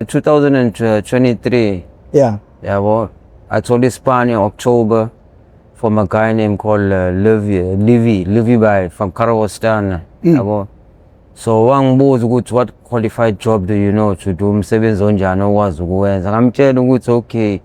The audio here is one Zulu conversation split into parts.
2023. Yeah. Yeah, well, I told this Spanish October from a guy named called Livy by from Kazakhstan. Yeah, well. So wangibuza ukuthi what qualified job do you know to do, umsebenzi onjani owazi ukuwenza. Ngamtshela ukuthi okay,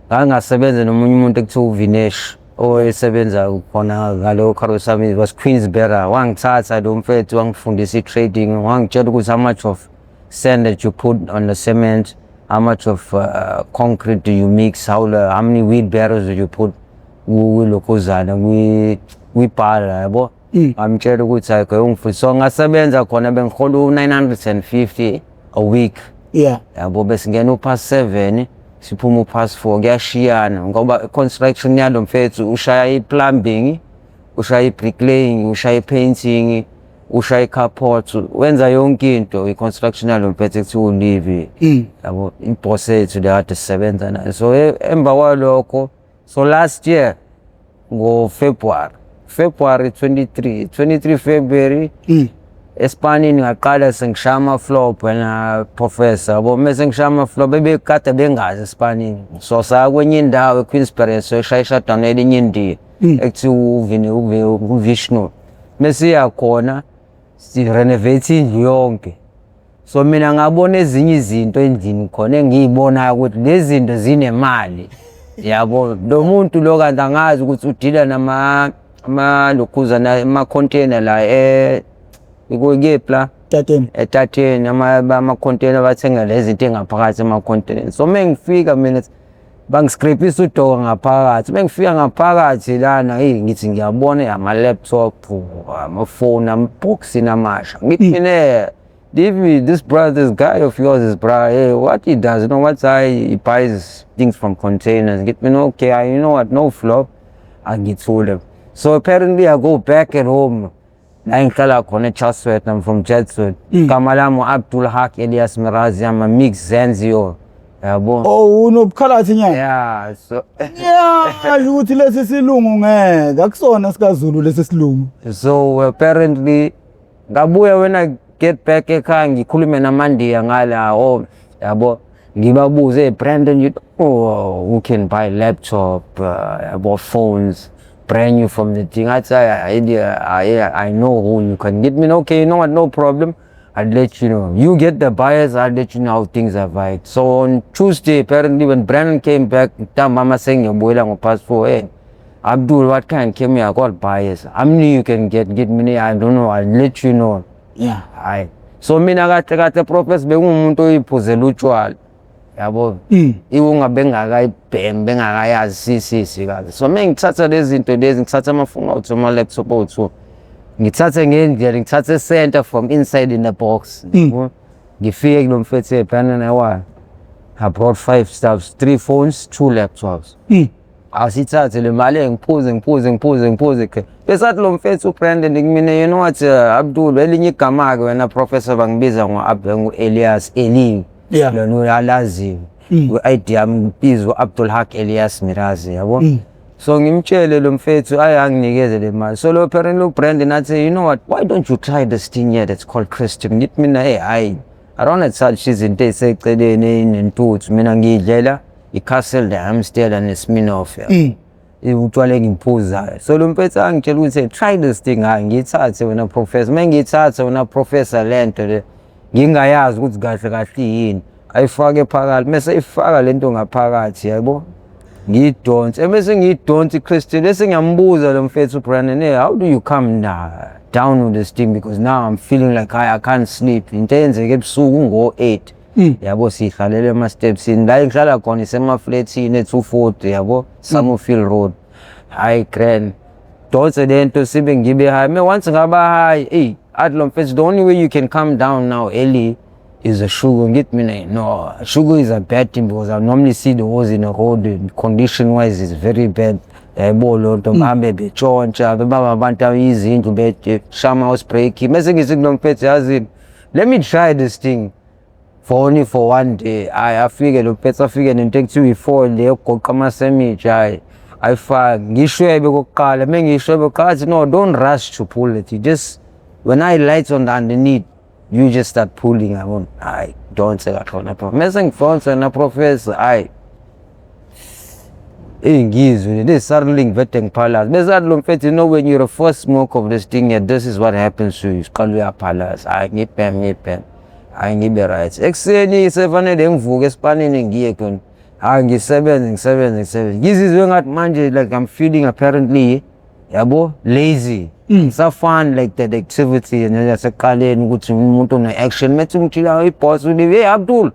ngangasebenza nomunye umuntu ekuthiwa uVinesh owayesebenza khona ngalo Karosami, was Queensberry. Wangithatha lo mfethu wangifundisa i-trading, wangitshela ukuthi how much of sand that you put on the cement, how much of concrete do you mix, how many wheelbarrows do you put kulokhuzana kwibhala yabo. Ngamtshela ukuthi ayikho ungifundisa. So ngasebenza khona bengihola u950 a week. Yeah. Yabo bese ngena upast 7 siphuma upast 4 kuyashiyana ngoba construction yalo mfethu ushaya i-plumbing, ushaya i-bricklaying, ushaya i-painting, ushaya i-carport, wenza yonke into i-construction yalo mfethu ekuthiwa uLivy. Yabo i-boss ethu le kade sisebenza naye. So emva kwalokho, so last year ngo February 23 February Espanini ngaqala sengishaya ama-flop wena professor yabo. Mese ngishaya ama-flop bebekade bengazi Espanini, so saya kwenye indawo eQueensberry soshaya ishadano elinye indiya ekuthiwa uVishnu. Mese yakhona si-renovate indlu yonke. So mina ngabona ezinye izinto endlini khona engiyibonayo ukuthi lezi zinto zinemali yabo. Lo muntu lo kanti angazi ukuthi udila lokhuzana ama-container la kuyepla etateni ama-container bathenga lezi zinto engaphakathi ema-container. So mengifika mina bangiscrapisa udoko ngaphakathi. Mengifika ngaphakathi lana ngithi ngiyabona ama-laptop, amafoni, ama-box namasha. Ngithi this guy of yours is what he does, you know what, he buys things from containers. Get me okay, you know what, no flop. I get told him. So apparently I go back at home. I'm from Jetswood. Kamalamu Abdul Haq Elias Mirazi, I'm a mix Zenzio. Oh, unobukhalathi nyana. Yeah, so yeah, ukuthi lesi silungu ngeke akusona sikaZulu lesi silungu. So apparently ngabuya when I get back ekhaya ngikhulume namandiya ngala yabo, ngibabuze Brandon, who can buy laptop, about phones brand new from the thing. I know who you can get me. Okay, you know what, no problem, I'll let you know. You get the buyers, I'll let you know how things are right. So on Tuesday, apparently when Brandon came back, mama saying your boy lang pass for, hey Abdul, what kind came here? I got buyers. How many you can get me? I don't know, I'll let you know. Yeah. So mina kade professor bengumuntu oyiphuzela utshwala yabo. Iwungabe bengakayazi sisi kahle. So mengithatha lezi zinto lezi, ngithatha amafoni out oma laptop othu, ngithathe ngendlela, ngithathe center from inside in the box. Ngifike kulo mfethu ebhanana I brought 5 stuffs, 3 phones, 2 laptops. Asithathe le mali ngiphuze besathi lo mfethu uBrandon kumina, you know what, Abdul elinye igama ke wena professor bangibiza ngo-Elias Eli. Yeah. Lona alaziwe u-ID yami ngibizwa Abdul Haq Elias Mirazi yabo. So ngimtshele lo mfethu anginikeze le mali. So lo apparently uBrandon athi, you know what, why don't you try this thing here that's called Christian. Ngithi mina I don't have such izinto eziseceleni nentuthu, mina ngiyidlela iCastle the Amstel neSmirnoff utshwala engiphuzayo. So lo mfethu angitshela ukuthi try this thing, ngiyithathe wena professor. Mengiyithathe wena professor lento le ngingayazi ukuthi kahle yini, ayifake phakathi. Mase ifaka lento ngaphakathi yabo, ngiyidonse. Mase ngiyidonse iChristian bese ngiyambuza lo mfethu Brandon, hey, how do you come down with this thing, because now I'm feeling like I can't sleep. Into yenzeke ebusuku ngo-8 yabo, sihlalele ama-steps la ngihlala khona isemafletini e240 yabo, Summerfield Road. Hayi grand donse lento sibe ngibe high. Me once ngaba high, athi lo mfethu, the only way you can come down now early is a sugar. Get me no, sugar is a bad thing because I normally see the holes in the road, condition wise is very bad. Yabo lo nto mhambe betshontsha bebaba abantu izindlu beshama housebreak. Mase ngithi lo mfethu, yazi, let me try this thing for one day. Afike lo mfethu afike nento ekuthiwa i-4 le yokugoqa amasemitsha. Ayifake ngishwebe kokuqala, mengishwebe qhathi, no, don't rush to pull it. You just, when I lights on the underneath, you just start pulling yabona hayi donse kakhona professor mase ngidonsa na professor hayi ngizwe le-startling vede ngiphalaza besathi lo mfethu, you know when you're a first smoke of this thing, this is what happens to you. Siqala uyaphalaza, hayi ngibheme hayi ngibe right. Ekuseni sefanele ngivuke esipanini ngiye khona, hayi ngisebenze ngizizwe ngathi manje like I'm feeling apparently yabo lazy. Ngisafani like that activity yaseqaleni ukuthi umuntu one-action methi ngitshila i-boss ulive, hey Abdul,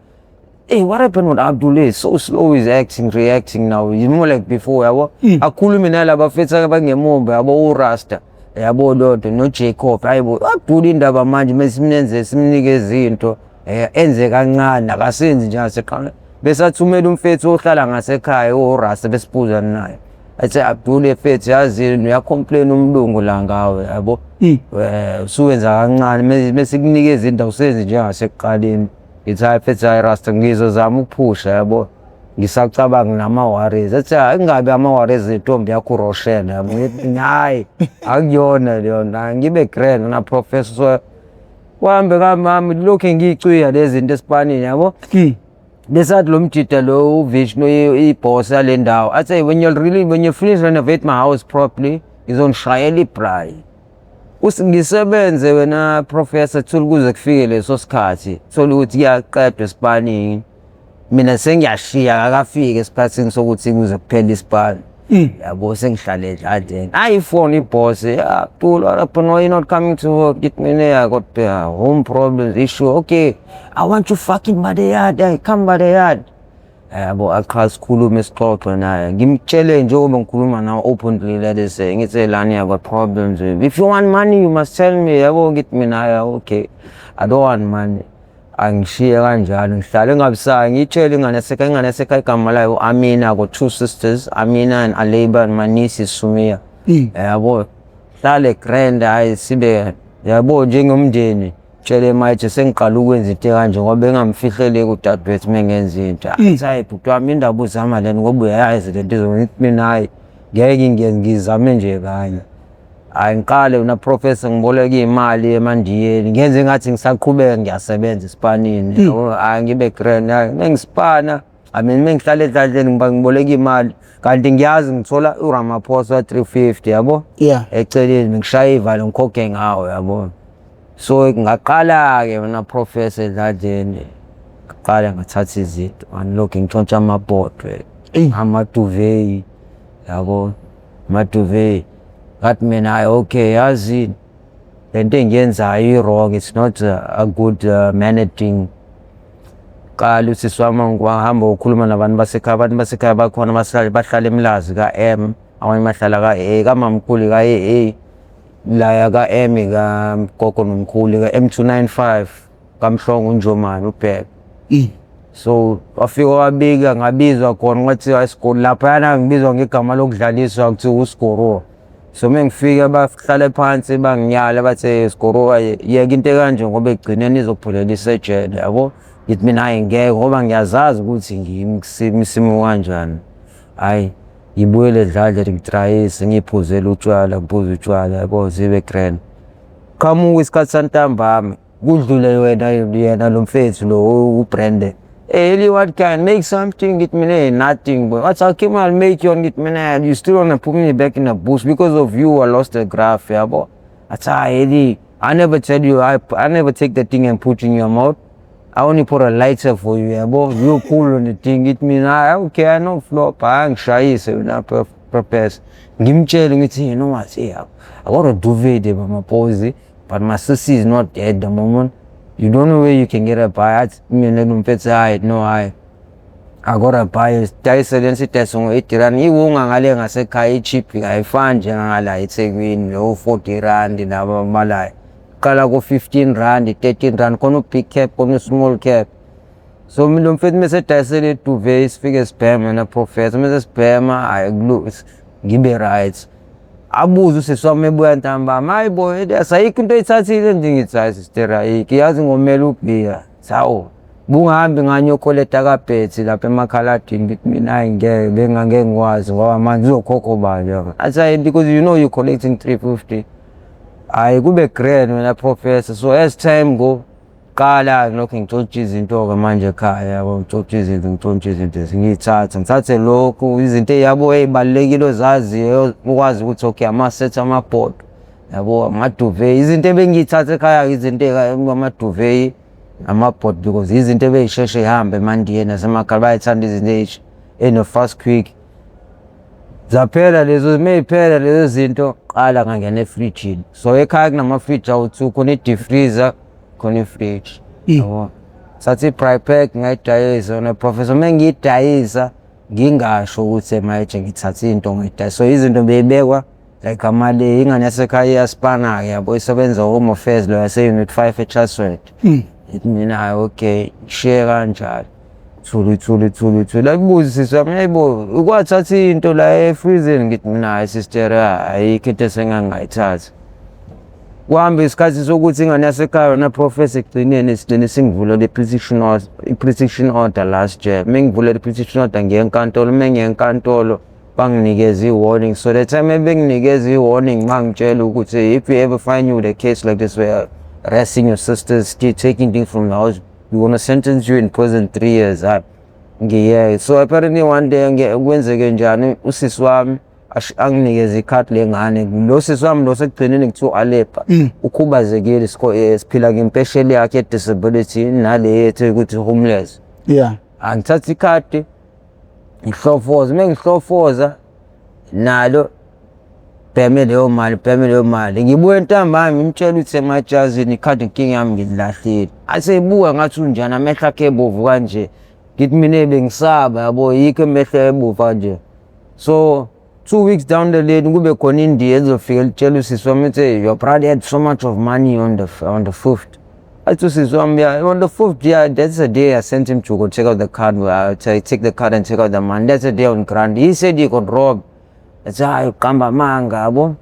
hey, what happened with Abdul? He's so slow, he's reacting now. He's more like before, yabo. Akhuluma nalaba bafethu abangemumba, yabo uRasta, yabo Lord, no Jacob, yabo. Abdul indaba manje mesimnenze simnikeze into, enze kancane akasenzi nje ngasekhaya. Besathumela umfethu ohlala ngasekhaya uRasta besiphuza naye. Athi Abdul efethu yazi uyacomplain umlungu la ngawe, yabo. Usuwenza kancane mesikunikeza into usenze nje ngaseqaleni. It's hayi Rasta ngizozama ukuphusha yabo ngisacabanga nama-worries athi ingabe ama-worries intombi yakho uRoshena yabo ngithi hayi akuyona leyona ngibe grand na professor wahambe kamami lokhu ngiyicwiya lezi zinto esipanini yabo besathi lo mjida lo uVishnu i-boss yale ndawo athi when you finish renovate my house properly ngizonishayela ibrayi ngisebenze wena professor thula kuze kufike leso sikhathi thola ukuthi kuyaqedwa esipanini mina sengiyashiya akafike esikhathini sokuthi kuze kuphele isipani yabo sengihlale endlini iPhone iboss Abdul no you're not coming to work get me there got home problems issue okay I want you fucking by the yard I come by the yard yabo asikhulume isixoxo naye ngimtshele njengoba ngikhuluma nawe openly let us say ngithi lana I got problems if you want money you must tell me yabo ngithi mina okay I don't want money angishiye kanjalo ngihlale ngabisaya ngitshele ingane yasekhaya igama layo Amina got 2 sisters Amina and Aleba and my niece Sumia yabo hlale grand hayi sibe yabo njengomndeni tshele manje sengiqala ukwenza into kanje ngoba bengamfihlele kudadewethu mengenza into hayi bhuti wami indaba uzama leni ngoba uyayazi lento izongithi mina hayi ngeke ngizame nje kanye hayi ngiqale una professor ngiboleka imali eMandiyeni ngenze ngathi ngisaqhubeka ngiyasebenza esipanini hayi ngibe grand hayi mengisipana mengihlale endlini ngiboleka imali kanti ngiyazi ngithola uRamaphosa 350 yabo eceleni ngishaya ivalo ngikhokhe ngawo yabo. So ngaqala ke mina professor endlini ngaqala ngathatha izinto unlock ngitshontsha amabhodwe amaduve yabo amaduve ngathi mina okay yazi lento engiyenzayo wrong it's not a good managing qala usiswama ngihamba ukukhuluma nabantu basekhaya bakhona bahlala eMlazi ka-M abanye bahlala ka-A kamamkhulu ka-AA la ka Emi ka gogo nomkhulu ka M295 kaMhlongo uNjomani uBheka so wafika wabika ngabizwa khona ngathi isikole lapha yana ngibizwa ngegama lokudlaliswa kuthiwa uSkoro so mengifika bahlale phansi banginyala bathe Skoro yeke into kanje ngoba egcineni izophulela isejele yabo ngithi mina hayi ngeke ngoba ngiyazazi ukuthi ngimsimo kanjani hayi ngibuyele edladla ngitrayise ngiphuzela utshwala ngiphuza utshwala yabo zibe grand qamuka isikhathi santambama kudlule yena lo mfethu lo uBrandon Eli what can make something get me nothing but what's I came I'll make you get me you still wanna put me back in the bush because of you I lost the graph yabo that's Eli I never tell you I never take the thing and put in your mouth I only put a lighter for you yabo you cool on the thing it mean okay I know flop angishayise wena purpose ngimtshela ngithi you know what I got a duvet there my pose but my sissy is not there at the moment you don't know where you can get a buy at me no I got a buy Dyson sitesongo 80 rand iwunga ngale ngasekhaya cheap ayifani njengala eThekwini lo 40 rand naba malaya qala ko 15 rand 13 rand kono big cap kono small cap so lo mfethu mase Dyson duvet sifike spam na professor mase spam I lose ngibe right abuza useswami ebuya ntambama hayi boy asayikho into ethathile ndingithi sister ayiki yazi ngomela ubhiya sawo bungahambi nganyokholeta kaBhethi lapha emakhaladini ngithi mina hayi ngeke bengangeke ngikwazi ngoba manje uzokhokho bani athi because you know you collecting 350 hayi kube grand wena professor so as time go ngiqala lokho ngitshontsha izinto-ke manje ekhaya yabo, ngitshontsha izinto ngithathe lokhu izinto yabo ey'balulekile ozaziyo ukwazi ukuthi okay ama-set ama-board yabo, amaduveyi, izinto ebengiy'thatha ekhaya-ke izinto amaduveyi ama-board because izinto ebey'sheshe y'hambe emandiye nasemakhaya bayay'thanda izinto ey'no-fast quick. Zaphela lezo, may'phela lezo zinto qala ngangena efrijini. So ekhaya kunama-fridge awu-2, khona i-deep freezer, khona i-fridge yabo. Sathi i-braai pack ngayidayisa yona Professor, mengiyidayisa ngingasho ukuthi manje ngithathe into ngiyidayisa. So izinto bey'bekwa like amale, ingane yasekhaya iyaspana-ke yabo, isebenza Home Affairs lo yase-Unit 5 eChatsworth. Mina okay share kanjalo thuli akubuzisisa yayibo ukwathatha into la efreezing, ngithi mina hayi sister ayikho into esengangayithatha. Kuhamba isikhathi sokuthi ingane yasekhaya yona Professor ekugcineni sigcine singivula i-protection order last year. Mengivula i-protection order ngiye enkantolo, mengiye enkantolo banginikeza i-warning. So the time benginikeza i-warning bangitshela ukuthi if you ever find you with a case like this where arresting your sisters, taking things from the house, we want to sentence you in prison 3 years. Yeah. So apparently one day kwenzeke njani usisi wami anginikeza ikhadi lengane. Lo sisi wami lo sekugcineni kuthiwa Alepha ukhubazekile, siphila ngempesheni yakhe ye-disability nale yethu ukuthi homeless. Yeah. Angithatha ikhadi ngihlofoza, mengihlofoza nalo bheme leyo mali ngibuye ntambama ngimtshela ukuthi emajazini ikhadi inkinga yami ngililahlile. Aseyibuka ngathi unjani amehlo akhe ebovu kanje, ngithi mina bengisaba yabo, yikho emehlo ebovu kanje. So 2 weeks down the lane kube khona indiya ezofika litshela usisi wami ukuthi your brother had so much of money on the 5th. Athi usisi wami, yeah, on the 5th, yeah, that's the day I sent him to go check out the card. Take the card and check out the money. That's the day on grant. He said he got robbed. Athi hayi uqamba manga yabo.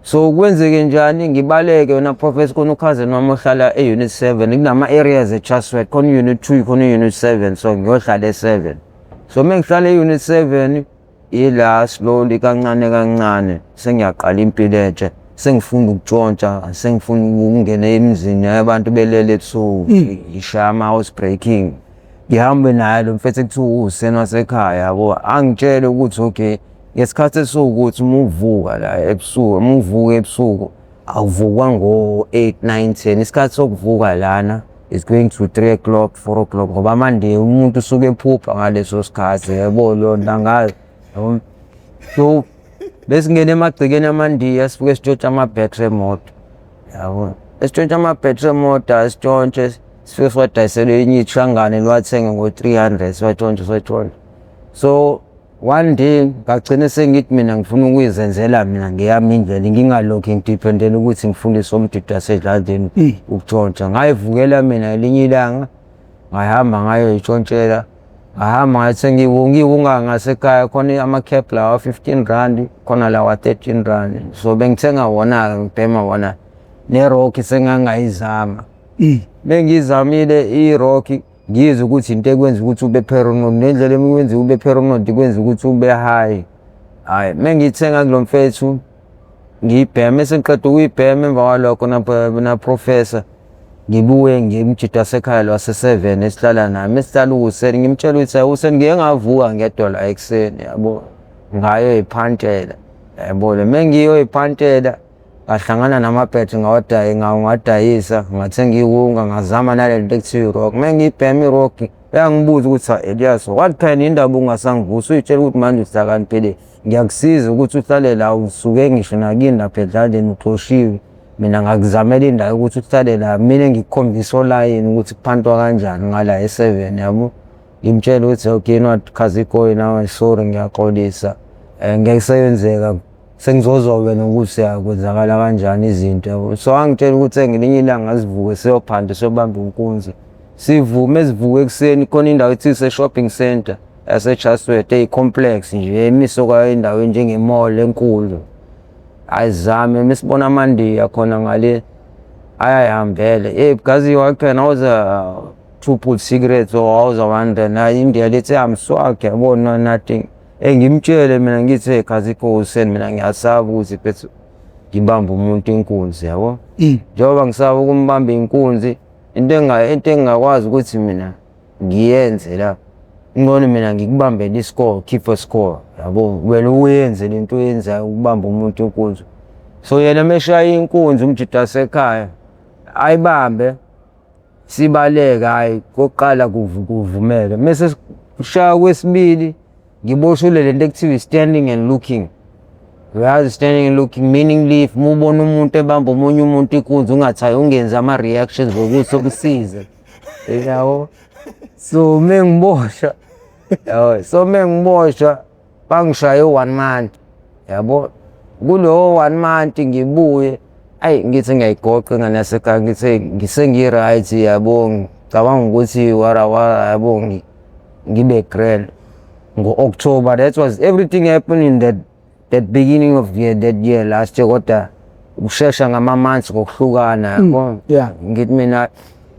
So kwenzeke njani ngibaleke wena Professor, khona ukhazeni wami ohlala e-Unit 7, kunama areas eChatsworth, khona Unit 2 khona Unit 7, so ngiyohlala e-7. So mengihlala e-Unit 7 ila slowly kancane sengiyaqala impilo entsha, sengifunda ukutshontsha, sengifuna ukungena emizini yabantu belele ebusuku, ishaya ama-house breaking. Ngihambe naye lo mfethu ekuthiwa useni wasekhaya yabo, angitshele ukuthi okay ngesikhathi esiwukuthi umuvuka la ebusuku awuvukwa ngo-8, 9, 10. Isikhathi sokuvuka lana is going to 3 o'clock, 4 o'clock ngoba manje umuntu usuke ephupha ngaleso sikhathi yabo, lo ntangazi yabo. So besingena emagcekeni amandiya sifuke sitshontsha ama-battery emoto yabo, esitshontsha ama-battery emoto sitshontshe sifike siwadayisele enye ithangane liwathenge ngo-300 siwatshontshe. So one day ngagcina sengithi mina ngifuna ukuyizenzela mina ngeyami indlela, ngingalokhu ngidiphendele ukuthi ngifundise umdudu wasedladini ukutshontsha. Ngayivukela mina elinye ilanga ngahamba ngayoyitshontshela, ngahamba ngathi ngiwunga ngasekhaya, khona ama-cap lawa 15 rand, khona lawa 13 rand. So bengithenga wona-ke ngibhema wona ne-rocky sengangayizama. Bengizamile i-rocky ngizwe ukuthi into ekwenza ukuthi ube paranoid, nendlela ekwenza ube paranoid ikwenza ukuthi ube high. Hayi mengiyithenga kulo mfethu ngiyibhema, esengiqeda ukuyibhema emva kwalokho na Professor ngibuye ngimjida wasekhaya wase-7 esihlala nami, esihlala uHuseni, ngimtshela ukuthi uHuseni ngiye ngavuka ngedwa la ekuseni yabo, ngayoyiphantela yabo. Mengiyoyiphantela ngahlangana nama-battery ngawadayisa, ngathenga iwunga, ngazama nalento ekuthiwa i-rock. Mengiyibhema i-rock uyangibuza ukuthi Elias what kind indaba ungasangivusa, uyitshela ukuthi manje uhlakaniphile, ngiyakusiza ukuthi uhlale la, usuke ngisho nakini lapha edladeni uxoshiwe, mina ngakuzamela indawo ukuthi uhlale la, mina ngikukhombisa olayini ukuthi kuphantwa kanjani ngala e-7 yabo. Ngimtshela ukuthi okay not Khazikhoyi nawe sorry ngiyaxolisa, ngeke kuseyenzeka, sengizozwa wena ukuthi yakwenzakala kanjani izinto yabo. So angitshela ukuthi ngelinye ilanga asivuke siyophanda siyobamba inkunzi, sivume esivuke ekuseni khona indawo ethi se-shopping center yase-Chatsworth eyi-complex nje emiswe kwayo indawo njenge-mall enkulu. Ayizame mesibona amandiya khona ngale ayayihambele, because what can I was a 2 pull cigarettes or I was a 1 rand, India let's say I'm swag yabo, no nothing. Ngimtshele mina ngithi Khazikho Huseni, mina ngiyasaba ukuthi phethu ngibamba umuntu inkunzi yabo. Njengoba ngisaba ukumbamba inkunzi into engingakwazi ukuthi mina ngiyenze la ngcono mina ngikubambele iscore, keep a score yabo, wena uyenze lento oyenzayo ukubamba umuntu inkunzi. So yena meshaya inkunzi umjida wasekhaya ayibambe sibaleke, hayi kokuqala kuvumele, mase kushaya kwesibili ngiboshule lento ekuthiwa standing and looking. Uyazi standing and looking meaning if ubona umuntu ebamba omunye umuntu inkunzi ungathayi ungenza ama-reactions ngokuthi okusize yabo. So mengiboshwa bangishaye 1 month yabo, kulowo 1 month ngibuye ngithi ngiyayigoqa ingane yasekhaya, ngithi ngisengi-right yabo, ngicabanga ukuthi yabo ngibe grand ngo-October. That was everything happened in that beginning of that year last year, kodwa ukushesha ngama-months ngokuhlukana yabo. Ngithi mina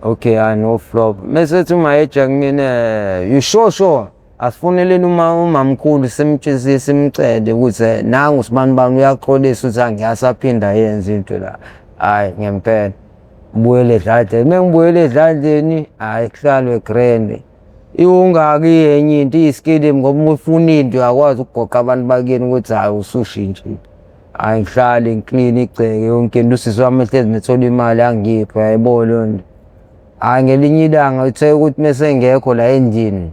okay, no flop. Mesethi umayeja kumina, you sure asifoneleni umamkhulu simcede ukuthi nangu sibani uyaxolisa ukuthi angiyasaphinda yenze into la. Hayi ngempela ngibuyele edladleni, mengibuyele edladleni hayi kuhlalwe grand. Iwungaki yenye into iyiskilimi ngoba ufuna into uyakwazi ukugoqa abantu bakini ukuthi hayi usushintshile. Hayi ngihlale ngiclean igceke yonke into, usisi wami ehlezi nethola imali angipha yayibona lonto. Hayi ngelinye ilanga uthe ukuthi mase ngekho la endlini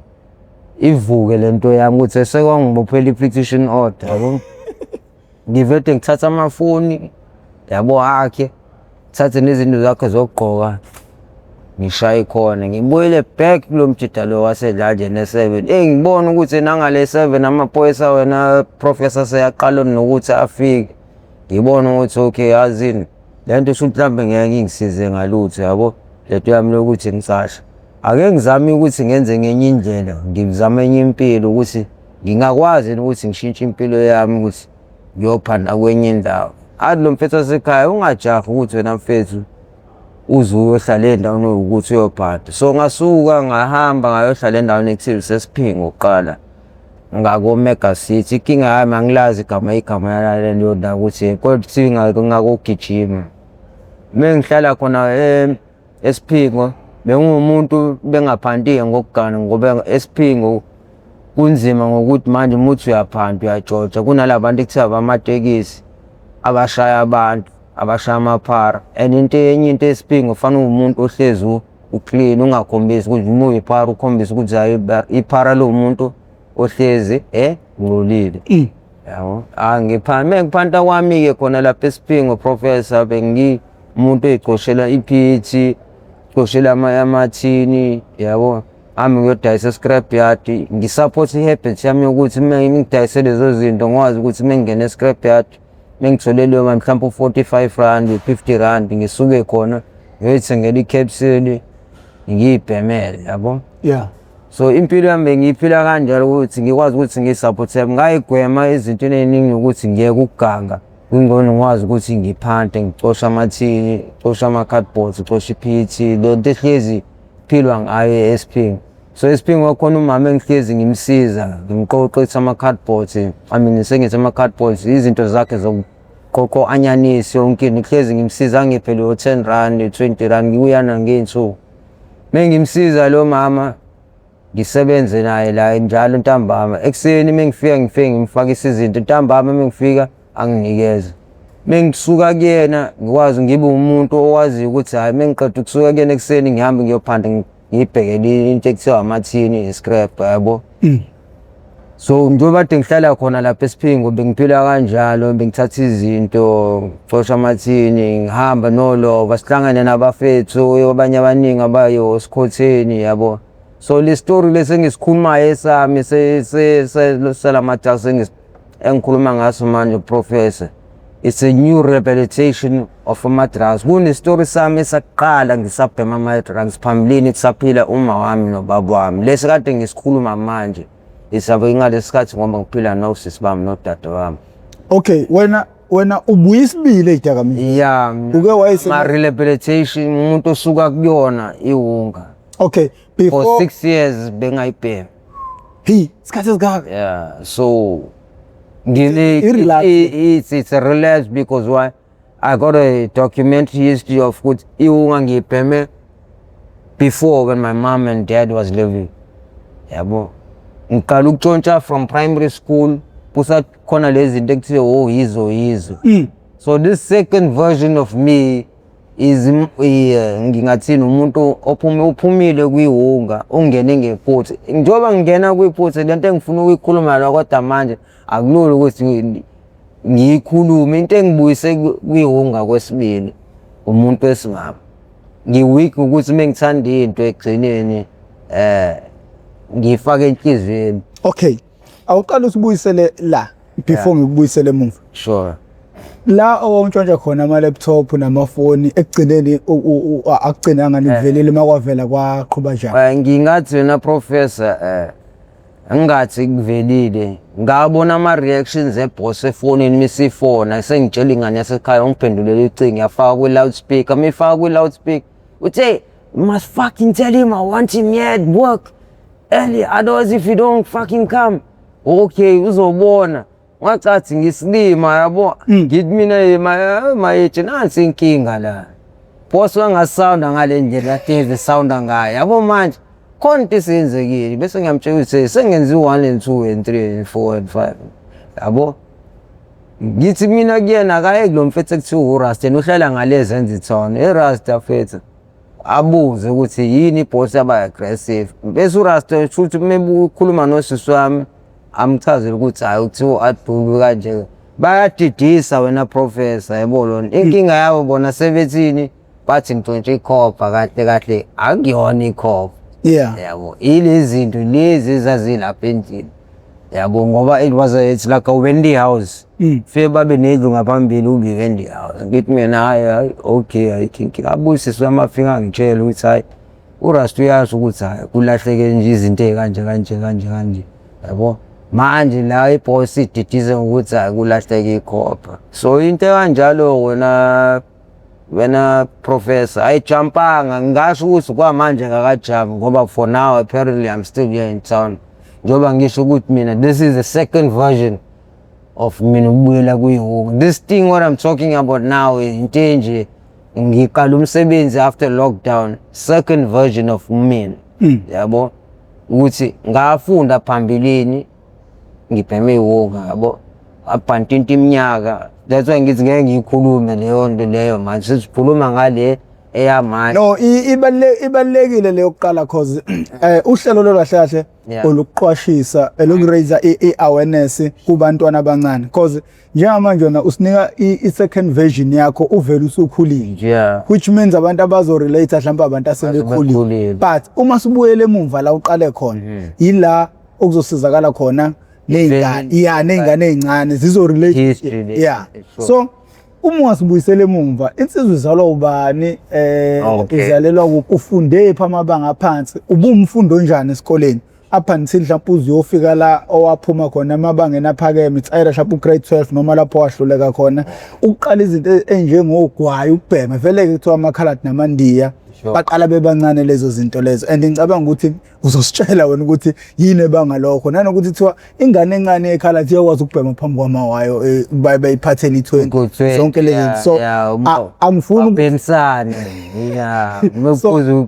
ivuke lento yami ukuthi sekwangibophela i-petition order yabo. Ngivete ngithatha amafoni yabo akhe, thathe nezinto zakhe zokugqoka ngishaye khona, ngibuyele back kulo mjida lo wasedladleni e7. Ngibona ukuthi nangale 7 amaphoyisa wena professor seyaqala nokuthi afike. Ngibona ukuthi okay yazini lento sho mhlambe ngeke ngingisize ngalutho yabo, lento yami lokuthi ngisasha. Ake ngizame ukuthi ngenze ngenye indlela, ngizame enye impilo ukuthi ngingakwazi ukuthi ngishintshe impilo yami ukuthi ngiyophanda kwenye indawo. Athi lo mfethu wasekhaya ungajahi ukuthi wena mfethu uze uyohlala endaweni ukuthi uyophanda. So ngasuka ngahamba ngayohlala endaweni ekuthiwa Sesiphingo kuqala ngako-Mega City. Inkinga yami angilazi igama yaleyo ndawo ukuthi kodwa ngakugijima. Mengihlala khona eSiphingo bengumuntu bengaphandiye ngokugana ngoba eSiphingo kunzima ngokuthi manje umuthi uyaphanda uyajoja, kunalabantu ekuthiwa abamatekisi abashaya abantu, abashaya amaphara. And into enye into eSiphingo kufanele umuntu ohlezi uclean, ungakhombisi ukuthi uma uyiphara ukhombisa ukuthi hayi iphara lo muntu ohlezi ngolile yabo. Ngiphanda kwami-ke khona lapha eSiphingo professor bengimuntu eyicoshela i-PET, coshela amathini yabo, ami ngiyodayisa scrap yard. Ngisupport i-habit yami yokuthi ngidayise lezo zinto ngikwazi ukuthi mengingena e-scrap yard mengithole leyo mali mhlawumbe u-45 50 rand ngisuke khona ngiyoyithengela i-capsule ngiyibhemele yabo. So impilo yami bengiyiphila kanjalo ukuthi ngikwazi ukuthi ngiyisupport. Ngayigwema ezintweni eziningi ukuthi ngiyeke ukuganga, kungcono ngikwazi ukuthi ngiphante ngicoshe amathini, ngicoshe ama-cardboards, ngicoshe i-PET, lonto ehlezi philwa ngayo eSiphingo. So eSiphingo wakhona umama engihlezi ngimsiza ngimqoqisa ama-cardboards, sengithi ama-cardboards izinto zakhe zokuqoqa anyanisi yonke into, ngihlezi ngimsiza angiphe leyo 10 rand 20 rand ngiyana ngey'nsuku. Mengimsiza lo mama ngisebenze naye la njalo ntambama. Ekuseni mengifika ngimfakisa izinto, ntambama mengifika anginikeza. Mengisuka kuyena ngikwazi ngibe umuntu owaziyo ukuthi hayi mengiqeda ukusuka kuyena ekuseni ngihambe ngiyophanda ngibhekele into ekuthiwa amathini i-scrap yabo. So njengoba kade ngihlala khona lapha eSiphingo bengiphila kanjalo, bengithatha izinto ngicosha amathini ngihamba nolova sihlangane nabafethu abanye abaningi abayo esikhotheni yabo. So le story lesi engisikhulumayo esami salamatasa engikhuluma ngaso manje professor, it's a new rehabilitation of ama-drugs. Kune-story sami esaqala ngisabhema ama-drugs phambilini kusaphila uma wami nobaba wami. Lesi kade ngisikhuluma manje isabe ngalesi sikhathi ngoba ngiphila nosisi bami nodade wami. Okay, wena ubuye isibili eyidakamizwa. Uke wayise rehabilitation umuntu osuka kuyona iwunga. Okay, before for 6 years bengayibhema. Isikhathi esingaka? Yeah, so it's a relapse because why? I got a documentary history of what iwunga ngiyibheme before when my mom and dad was living. Yabo. Ngiqala ukutshontsha from primary school kusakhona lezi zinto ekuthiwa yizo. So this second version of me is ngingathini umuntu ophumile kwiwunga ongene ngephuthi. Njengoba ngingena kwiphuthi lento engifuna ukuyikhuluma la kodwa manje akulula ukuthi ngiyikhulume into engibuyise kwiwunga kwesibili umuntu wesimama. Ngiweak ukuthi mengithanda into egcineni ngifake enhlizweni. Okay. Awuqala usibuyisele la before ngikubuyisele emuva. Sure. La owuntshontsha khona ama-laptop namafoni ekugcineni akugcinanga nivelele makwavela kwaqhuba njani? Ngingathi wena professor ngingathi kuvelile ngabona ama-reactions eboss efonini misifona sengitshela ingane yasekhaya ungiphendulele icingo yafaka kwi-loudspeaker mifaka kwi-loudspeaker uthi you must fucking tell him I want him here at work early otherwise if you don't fucking come okay uzobona ngacathi ngisilima yabo ngithi mina mayethi nansi inkinga la boss wangasounda ngale ndlela teve sounda ngayo yabo manje khona into isenzekile bese ngiyamtshela ukuthi sengenzi 1 and 2 and 3 and 4 and 5 yabo ngithi mina kuyena akaye kulomfethu ekuthiwa uRasta uhlala ngalezi enzithona eRasta fethu abuze ukuthi yini iboss aba aggressive bese uRasta futhi maybe ukhuluma nosisi wami amchazela ukuthi hayi uthiwa adulu kanje bayadidisa wena professor yabo lona inkinga yabo bona sebethini bathi ngitshontshe ikhopha kahle akuyona ikhopha yabo ilezi zinto lezi ezazilapha endlini yabo ngoba it was it's like a Wendy house fe babe nedlu ngaphambili ubi Wendy house ngithi mina hayi okay I think abusisi wamafika ngitshela ukuthi hayi uRasta uyazi ukuthi hayi kulahleke nje izinto kanje yabo manje la iboss ididise ukuthi akulahleke ikhopha so into kanjalo wena professor ayijumpanga ngasho ukuthi kwamanje akajump ngoba for now apparently I'm still here in town njoba ngisho ukuthi mina this is the second version of mina ubuyela kwiwunga this thing what I'm talking about now into nje ngiqala umsebenzi after lockdown second version of mina yabo ukuthi ngafunda phambilini ngibheme iwunga yabo abhantinta iminyaka that's why ngithi ngeke ngiyikhulume leyo nto leyo manje sizikhuluma ngale eyamanje no ibalekile leyo kuqala cause uhlelo lolwahlahle oluqwashisa elokuraise i-awareness kubantwana abancane cause njengamanje wena usinika i-second version yakho uvela usukhulile which means abantu abazorelate mhlawumbe abantu asebekhulile but uma sibuyele emumva la uqale khona yila okuzosizakala khona ney'ngane ey'ncane zizo-relate so uma ungasibuyisele emumva insizwa izalwa ubani izalelwa ufunde phi amabanga aphansi ubumfundo onjani esikoleni up until mhlawumbe uzuyofika la owaphuma khona amabangeni aphakeme it's either mhlawumbe ugrade 12 noma lapho wahluleka khona uqala izinto enjengogwayi ukubhema vele-ke kuthiwa amakhaladi namandiya baqala bebancane lezo zinto lezo and ngicabanga ukuthi uzositshela wena ukuthi yini ebanga lokho nanokuthi kuthiwa ingane encane ekhaladi iyakwazi ukubhema phambi kwamawayo bayiphathele i-20 zonke lezi so angifuni ukubensana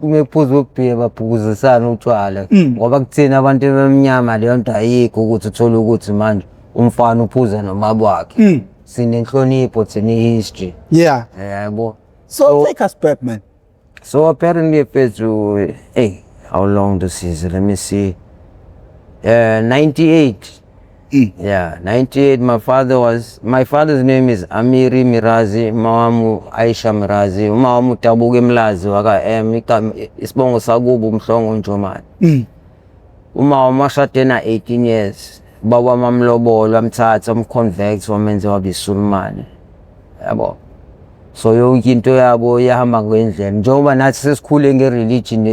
mephuza ukubhiya baphukuzisana utshwala ngoba kuthina abantu abamnyama leyo nto ayikho ukuthi uthole ukuthi manje umfana uphuza nomama wakhe sinenhlonipho sine-history yabo so take us back man. So apparently how long this is? Let me see. 98. Yeah, 98. My father's name is Amiri Mirazi, Mawamu Aisha Mirazi, Mawamu Tabuge Mlazi, isibongo sakubo umhlongo njomani. Umawamu ashatena 18 years. Baba mamlobola, wamthatha, wamconvect, wamenze wabisulumane. Yabo. So yonke into yabo yahamba ngendlela njengoba nathi sesikhule nge-religion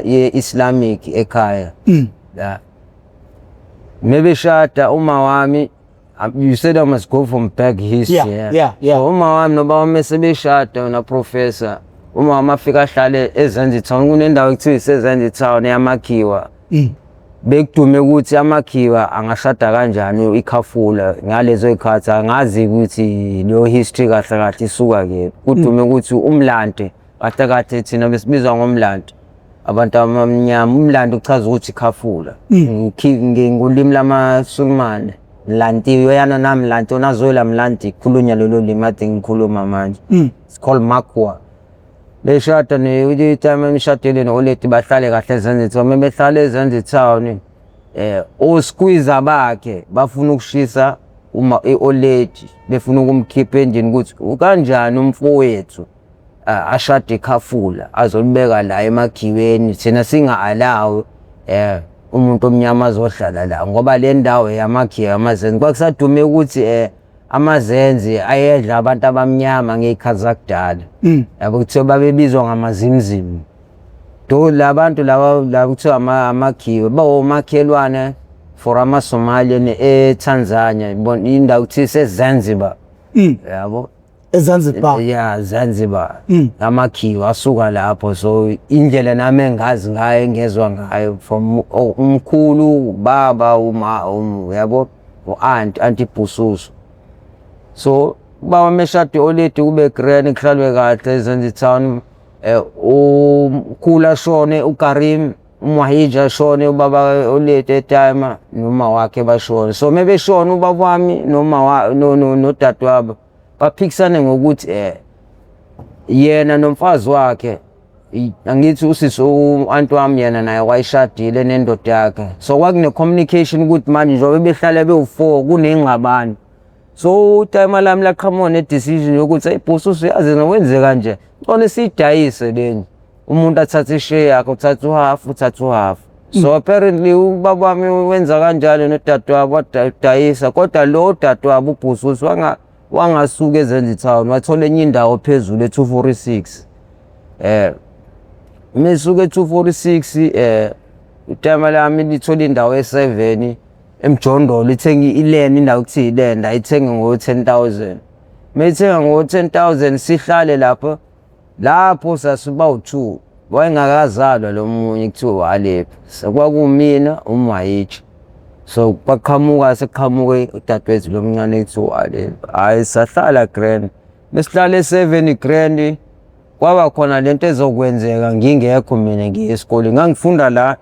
ye-Islamic ekhaya maybe shada uma wami you said I must go from back history so uma wami noba wami sebeshada wena professor uma wami afika ahlale eZanzi Town kunendawo ekuthiwa iseZanzi Town yamakhiwa bekudume ukuthi amakhiwa angashada kanjani ikhafula ngalezo ikhathi angazi ukuthi leyo history kahle isuka ke kudume ukuthi umlante kahle thina besibizwa ngomlante abantu abamnyama umlando uchaza ukuthi khafula ngolimi lamaSulumane lantiwe yana nami lanto nazola mlanti khulunywa lolo limi ade ngikhuluma manje it's called makwa beshada ne time emshadweni noLeti bahlale kahle eZanzibar mebehlale eZanzibar town osqueeze bakhe bafuna ukushisa uma iOleti befuna ukumkhipha endini ukuthi ukanjani umfowethu ashade ekhafula azolibeka la emakhiweni thina singa-alawi umuntu omnyama azohlala la ngoba le ndawo yamakhiwa amazenzi kwakusadume ukuthi amazenzi ayedla abantu abamnyama ngey'khathi zakudala yabo kuthiwa babebizwa ngamazimzimu do labantu laba kuthiwa amakhiwa bawomakhelwane for amaSomalian eTanzania indawo kuthiwa iseZanzibar yabo eZanzibar yeah Zanzibar amakhiwa asuka lapho so indlela nami engazi ngayo engezwe ngayo from umkhulu baba yabo anti Bususu so baba meshade oLeti kube grand kuhlalwe kahle eZanzibar town ukhula shone uKarim uMahija shone ubaba oLeti etime noma wakhe bashone so mebeshona ubaba wami noma nodadewabo baphikisane ngokuthi yena nomfazi wakhe angithi usisi anti wami yena naye wayishadile nendoda yakhe so kwakune communication ukuthi manje njengoba behlala bewu4 kunengxabano so time lami laqhamuka ne decision yokuthi ayibhususu yazi nowenze kanje ngone sidayise leni umuntu athathe ishare yakhe uthatha uhalf so apparently ubaba wami wenza kanjalo nodadewabo wadayisa kodwa lo dadewabo uBhususu wangasuka eZanzibar town wathola enye indawo phezulu e246 mesuka e246 utime lami lithola indawo e7 eMjondolo ithenga ileni indawo kuthi ilenda ayithenge ngo10,000 methenga ngo10,000 sihlale lapho sasiba u2 wayengakazalwa lo munye kuthiwa Alephi sekwakumina uMahija so sekqhamuke udadewethu lomncane kuthiwa Alephi hayi sahlala grand besihlale 7 grand kwaba khona lento ezokwenzeka ngingekho mina ngiye esikoleni ngangifunda la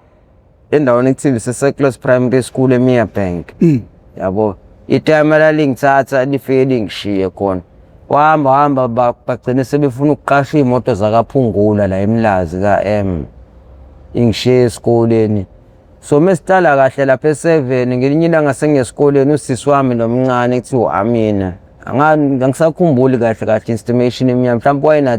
endaweni ekuthiwa iseClose Primary School eMerebank yabo itime lalingithatha lifike lingishiye khona wahamba bagcine sebefuna ukuqasha imoto zakaPhungula la eMlazi kaM ingishiye esikoleni so mesicala kahle lapha e7 ngelinye ilanga sengesikoleni usisi wami nomncane kuthiwa Amina angisakhumbuli kahle estimation eminyaka mhlawumbe wayena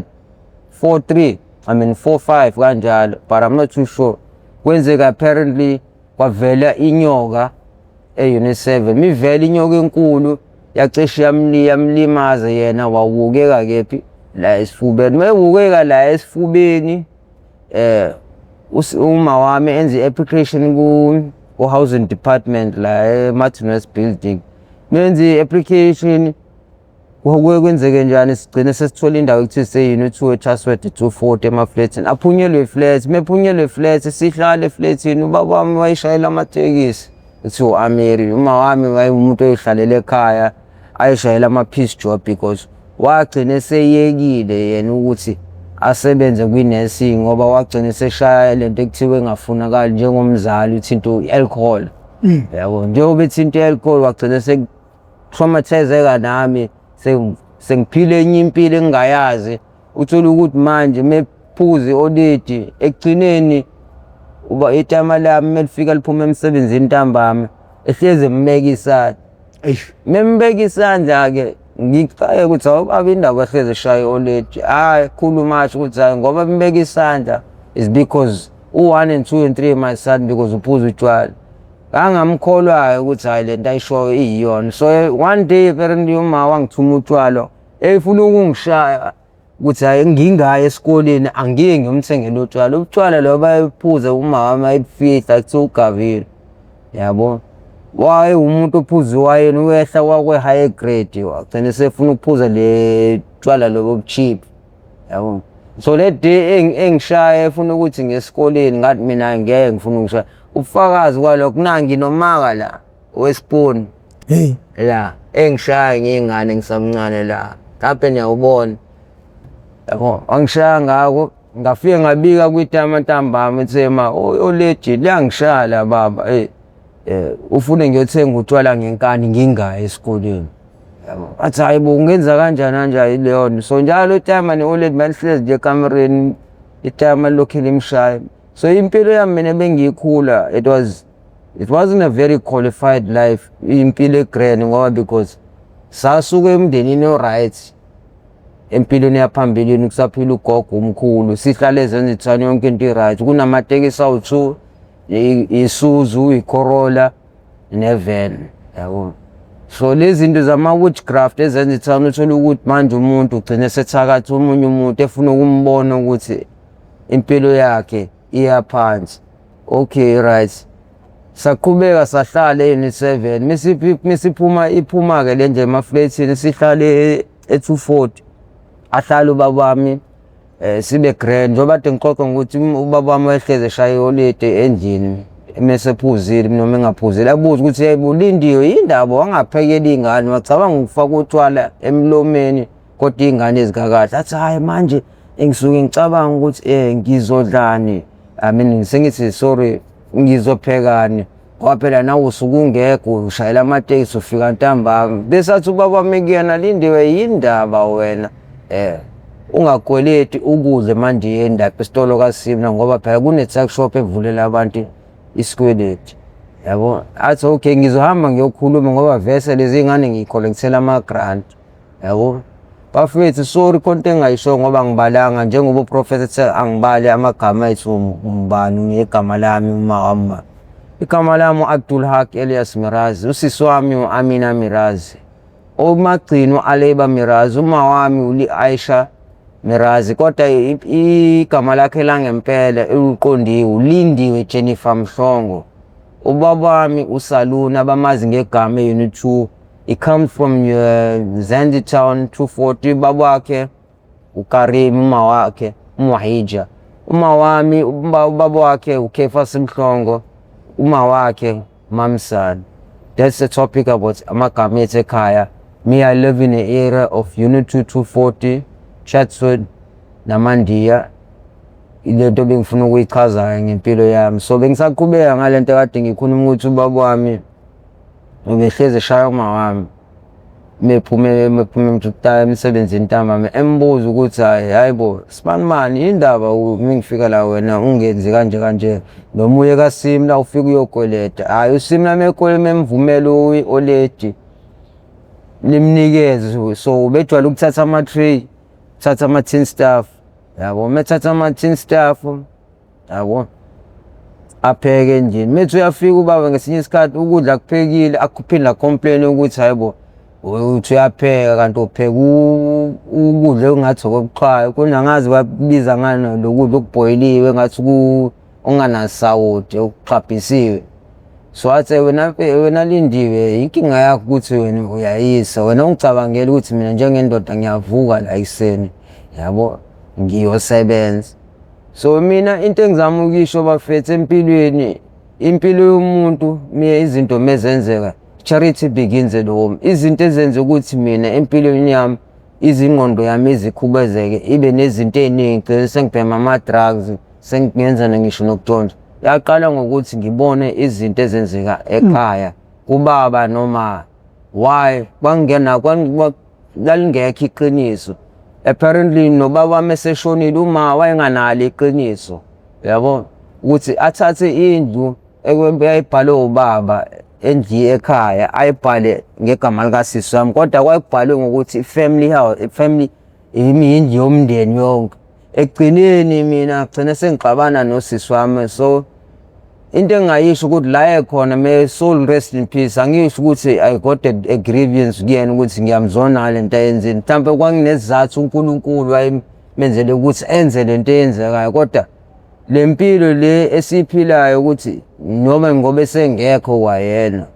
4.5 kanjalo but I'm not too sure kwenzeka apparently kwavela inyoka eUnit 7 mivela inyoka enkulu yacishe yamlimaza yena wawukeka kephi la esifubeni mewukeka la esifubeni uma wami enze application ku housing department la eMartin West building menze application kwenzeke njani sigcine sesithola indawo ekuthiwa se-Unit 2 eChatsworth 240 emaflatini aphunyelwe iflat mephunyelwe iflat sihlala eflatini ubaba wami wayishayela amatekisi kuthiwa Amiri uma wami wayumuntu oyihlalele ekhaya ayishayela ama-piece job because wagcine seyekile yena ukuthi asebenze kwi-nursing ngoba wagcine seshaya lento ekuthiwa engafunakali njengomzali uthinta i-alcohol yabo njengoba ethinta i-alcohol wagcine sekutraumatizeka nami sengiphile enye impilo engingayazi uthola ukuthi manje mephuze oLeti ekugcineni uba itime lami melifika liphuma emsebenzini ntambama ehleze mbeka isandla membeka isandla-ke ngicaye ukuthi awubaba indaba ehleze eshaya oLeti hayi khuluma ukuthi hayi ngoba mbeka isandla is because u1 and 2 and 3 my son because uphuza utshwala ngangamkholwayo ukuthi hayi lento ayishoyo iyona so one day apparently uma wangithuma utshwala efuna ukungishaya ukuthi hayi ngingayi esikoleni angike ngiyomthengela utshwala utshwala lo bayiphuza uma wami ayifihla kuthiwa uGavile yabo waye umuntu ophuza wayeni wehla wakwe high grade wagcina sefuna ukuphuza le tshwala lobo cheap yabo so le day engishaya efuna ukuthi ngesikoleni ngathi mina ngeke ngifuna ukishaya ubufakazi kwalokho nangi nomaka la wespoon la engishaya ngingane ngisamncane la lapha niyawubona yabo angishaya ngako ngafike ngabika kwitama ntambama ethema oledi liyangishala baba ufune ngiyothenga utshwala ngenkani ngingayi esikoleni. Athi hayi bo ungenza kanjani leyo nto. So njalo itama ne-oledi malihlezi nje ekamereni itama lokhu limshaya. So impilo yami mina bengiyikhula it wasn't a very qualified life, impilo egrand ngoba because sasuke emndenini o-right empilweni yaphambilini kusaphila ugogo umkhulu sihlale eZenzithani yonke into i-right kunamatekisi awu-2 isuzu iCorolla nevan yabo. So lezi zinto zama-witchcraft eZenzithani uthola ukuthi manje umuntu ugcine sethakatha omunye umuntu efuna ukumbona ukuthi impilo yakhe iyaphansi. Okay right, saqhubeka sahlala e-7 iphuma-ke le nje emafletini sihlale e-240 ahlala ubaba wami sibe grand njengoba kade ngixoxa ngokuthi ubaba wami wayehlezi eshaya iholide endlini mesephuzile noma engaphuzile abuza ukuthi yebo Lindiwe yindaba wangaphekela ingane wacabanga ukufaka utshwala emlomeni kodwa ingane ezikakahle. Athi hayi manje engisuke ngicabanga ukuthi ngizodlani, I mean sengithi sorry ngizophekani ngoba phela nawe usuke ungekho ushayela amatekisi ufika ntambama. Bese athi ubaba wami kuyena Lindiwe yindaba wena ungakweleti ukudle manje yendaba esitolo kaSimla ngoba phela kune-tuck shop evulela abantu isikweleti yabo. Athi okay ngizohamba ngiyokhuluma ngoba vese lezi ngane ngiyikholekthela ama-grant yabo. Bafethu sorry konke engayisho ngoba ngibalanga njengoba uprofessor ethe angibale amagama ethu ngibani ngegama lami umama. Igama lami Abdulhak Elias Mirazi, usisi wami u-Amina Mirazi, umagcino Aleba Mirazi, uma wami Aisha Mirazi kodwa igama lakhe langempela eliqondiwe uLindiwe Jennifer Mhlongo. Ubaba wami uSaluna bamazi ngegama e-Unit 2, he comes from Zanditown 240. Baba wakhe uKarim, uma wakhe uMwahija. Uma wami ubaba wakhe uKefas Mhlongo, uma wakhe Mamsana. That's the topic about amagama ethu ekhaya. Me, I live in the area of Unit 2 240 Chatswood naMandiya. Ile nto bengifuna ukuyichaza ngempilo yami. So bengisaqhubeka ngalento kade ngikhuluma ukuthi ubaba wami ubehlezi eshaya uma wami mephume emsebenzini ntambama embuza ukuthi hayibo Sibanimani yindaba ngifika la wena ungenzi kanje nomuye kaSimla ufika uyokweleta. Hayi uSimla memvumela oledi limnikeze. So ubejwayele ukuthatha ama-tray, uthatha ama-tin stuff yabo. Methatha ama-tin stuff yabo apheke endlini. Methi uyafika ubaba ngesinye isikhathi ukudla kuphekile akuphinde complain ukuthi hayibo uthi uyapheka kanti upheka ukudla ongathi okuqhaya kunangazi babiza ngani lokudla okubhoyiliwe ngathi onganasawoti okuxhaphisiwe. So athi wena Lindiwe inkinga yakho ukuthi wena uyayisa, wena ungicabangela ukuthi mina njengendoda ngiyavuka la ekseni yabo ngiyosebenza. So mina into engizama ukuyisho bafethu empilweni, impilo yomuntu izinto mezenzeka charity begins at home. Izinto ezenza ukuthi mina empilweni yami izingqondo yami izikhubazeke ibe nezinto eziningi sengibhema ama-drugs sengenza ngisho nokudonsa. Yaqala ngokuthi ngibone izinto ezenzeka ekhaya kubaba noma why lalingekho iqiniso. Apparently nobaba wami eseshonile uma wayenganalo iqiniso yabo ukuthi athathe indlu eyayibhalwe ubaba endli ekhaya ayibhale ngegama likasisi wami kodwa kwayibhalwe ngokuthi family indlu yomndeni yonke. Ekugcineni mina ngigcine sengixabana nosisi wami. So into engayisho ukuthi la ekhona may soul rest in peace, angisho ukuthi I got a grievance kuyena ukuthi ngiyamzona lento ayenzile. Mhlawumbe kwanginesizathu uNkulunkulu wayemenzele ukuthi enze lento eyenzekayo kodwa le mpilo le esiphilayo ukuthi noma ngoba esengekho kwayena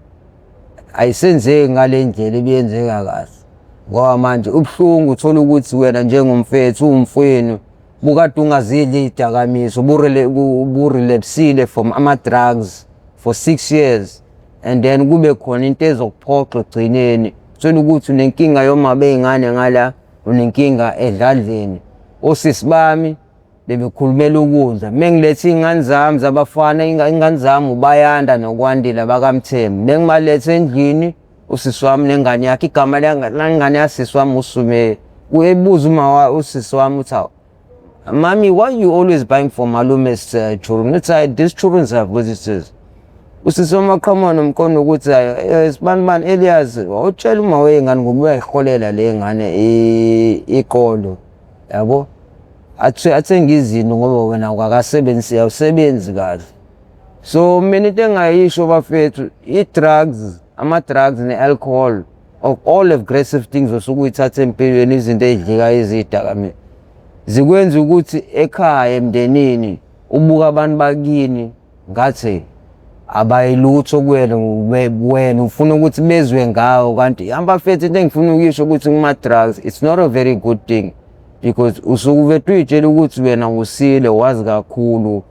ayisenzeki ngale ndlela ebiyenzeka kahle ngoba manje ubuhlungu uthola ukuthi wena njengomfethu umfweni bukade ungazidli idakamizwa burelapsile from ama-drugs for 6 years and then kube khona into ezokuphoxa egcineni uthola ukuthi unenkinga yoma bey'ngane ngala unenkinga edladleni. Osisi bami bebekhulumela ukudla mengilethe ingane zami zabafana ingane zami ubayanda nokwandile bakaMthembu nengimalethe endlini usisi wami nengane yakhe igama lengane yasisi wami uSume uyebuza usisi wami uthi Mommy, why are you always buying for Malume's children? It's like these children have visitors. Usisi wami aqhamuka nomqondo ukuthi sibani Elias utshela uma wengane ngoba uyayiholela le ngane ikolo yabo athenga izinto ngoba wena awukasebenzisi awusebenzi kahle. So mina into engayisho bafethu i-drugs ama-drugs ne-alcohol of all aggressive things osukuyithatha empilweni izinto ezidlika eziyidakamizwa zikwenza ukuthi ekhaya emndenini ubuka abantu bakini ngathi abayilutho wena ufuna ukuthi bezwe ngawo kanti abafethu into engifuna ukuyisho ukuthi kuma-drugs it's not a very good thing because usuke uvethu uyitshela ukuthi wena usile wazi kakhulu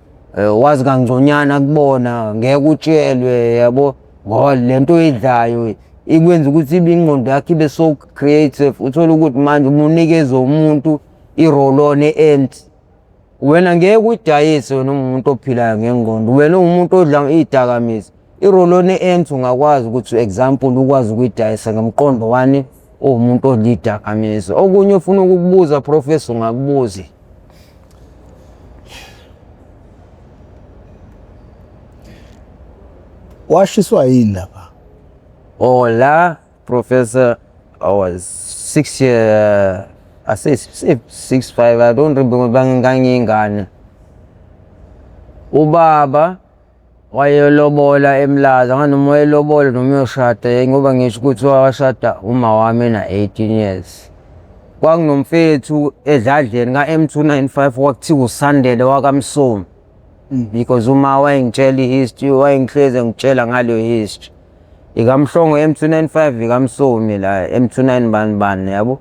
wazi kangconyana kubona ngeke utshelwe yabo ngoba lento oyidlayo ikwenza ukuthi ibe ingqondo yakhe ibe so creative uthola ukuthi manje umunikeza umuntu irolone ent wena ngeke udayise wena umuntu ophilayo ngengqondo wena umuntu odla izidakamizwa irolone ent ungakwazi ukuthi example ukwazi ukuyidayisa ngomqondo wani umuntu odla izidakamizwa okunye ufuna ukukubuza professor ungakubuza washiswa yini lapha? Oh la professor I was 6 years I say 6'5", I don't remember ngangingane. Ubaba wayelobola eMlaza nganoma wayelobola noma uyoshada ngoba ngisho ukuthi washada uma wami na 18 years. Kwakunomfethu edladleni ka-M295 wakuthiwa uSandile wakaMsomi. Because uma wayengitshela ihistory wayengihleze ngitshela ngalo history. IkaMhlongo M295 ikaMsomi la M29 bani yabo.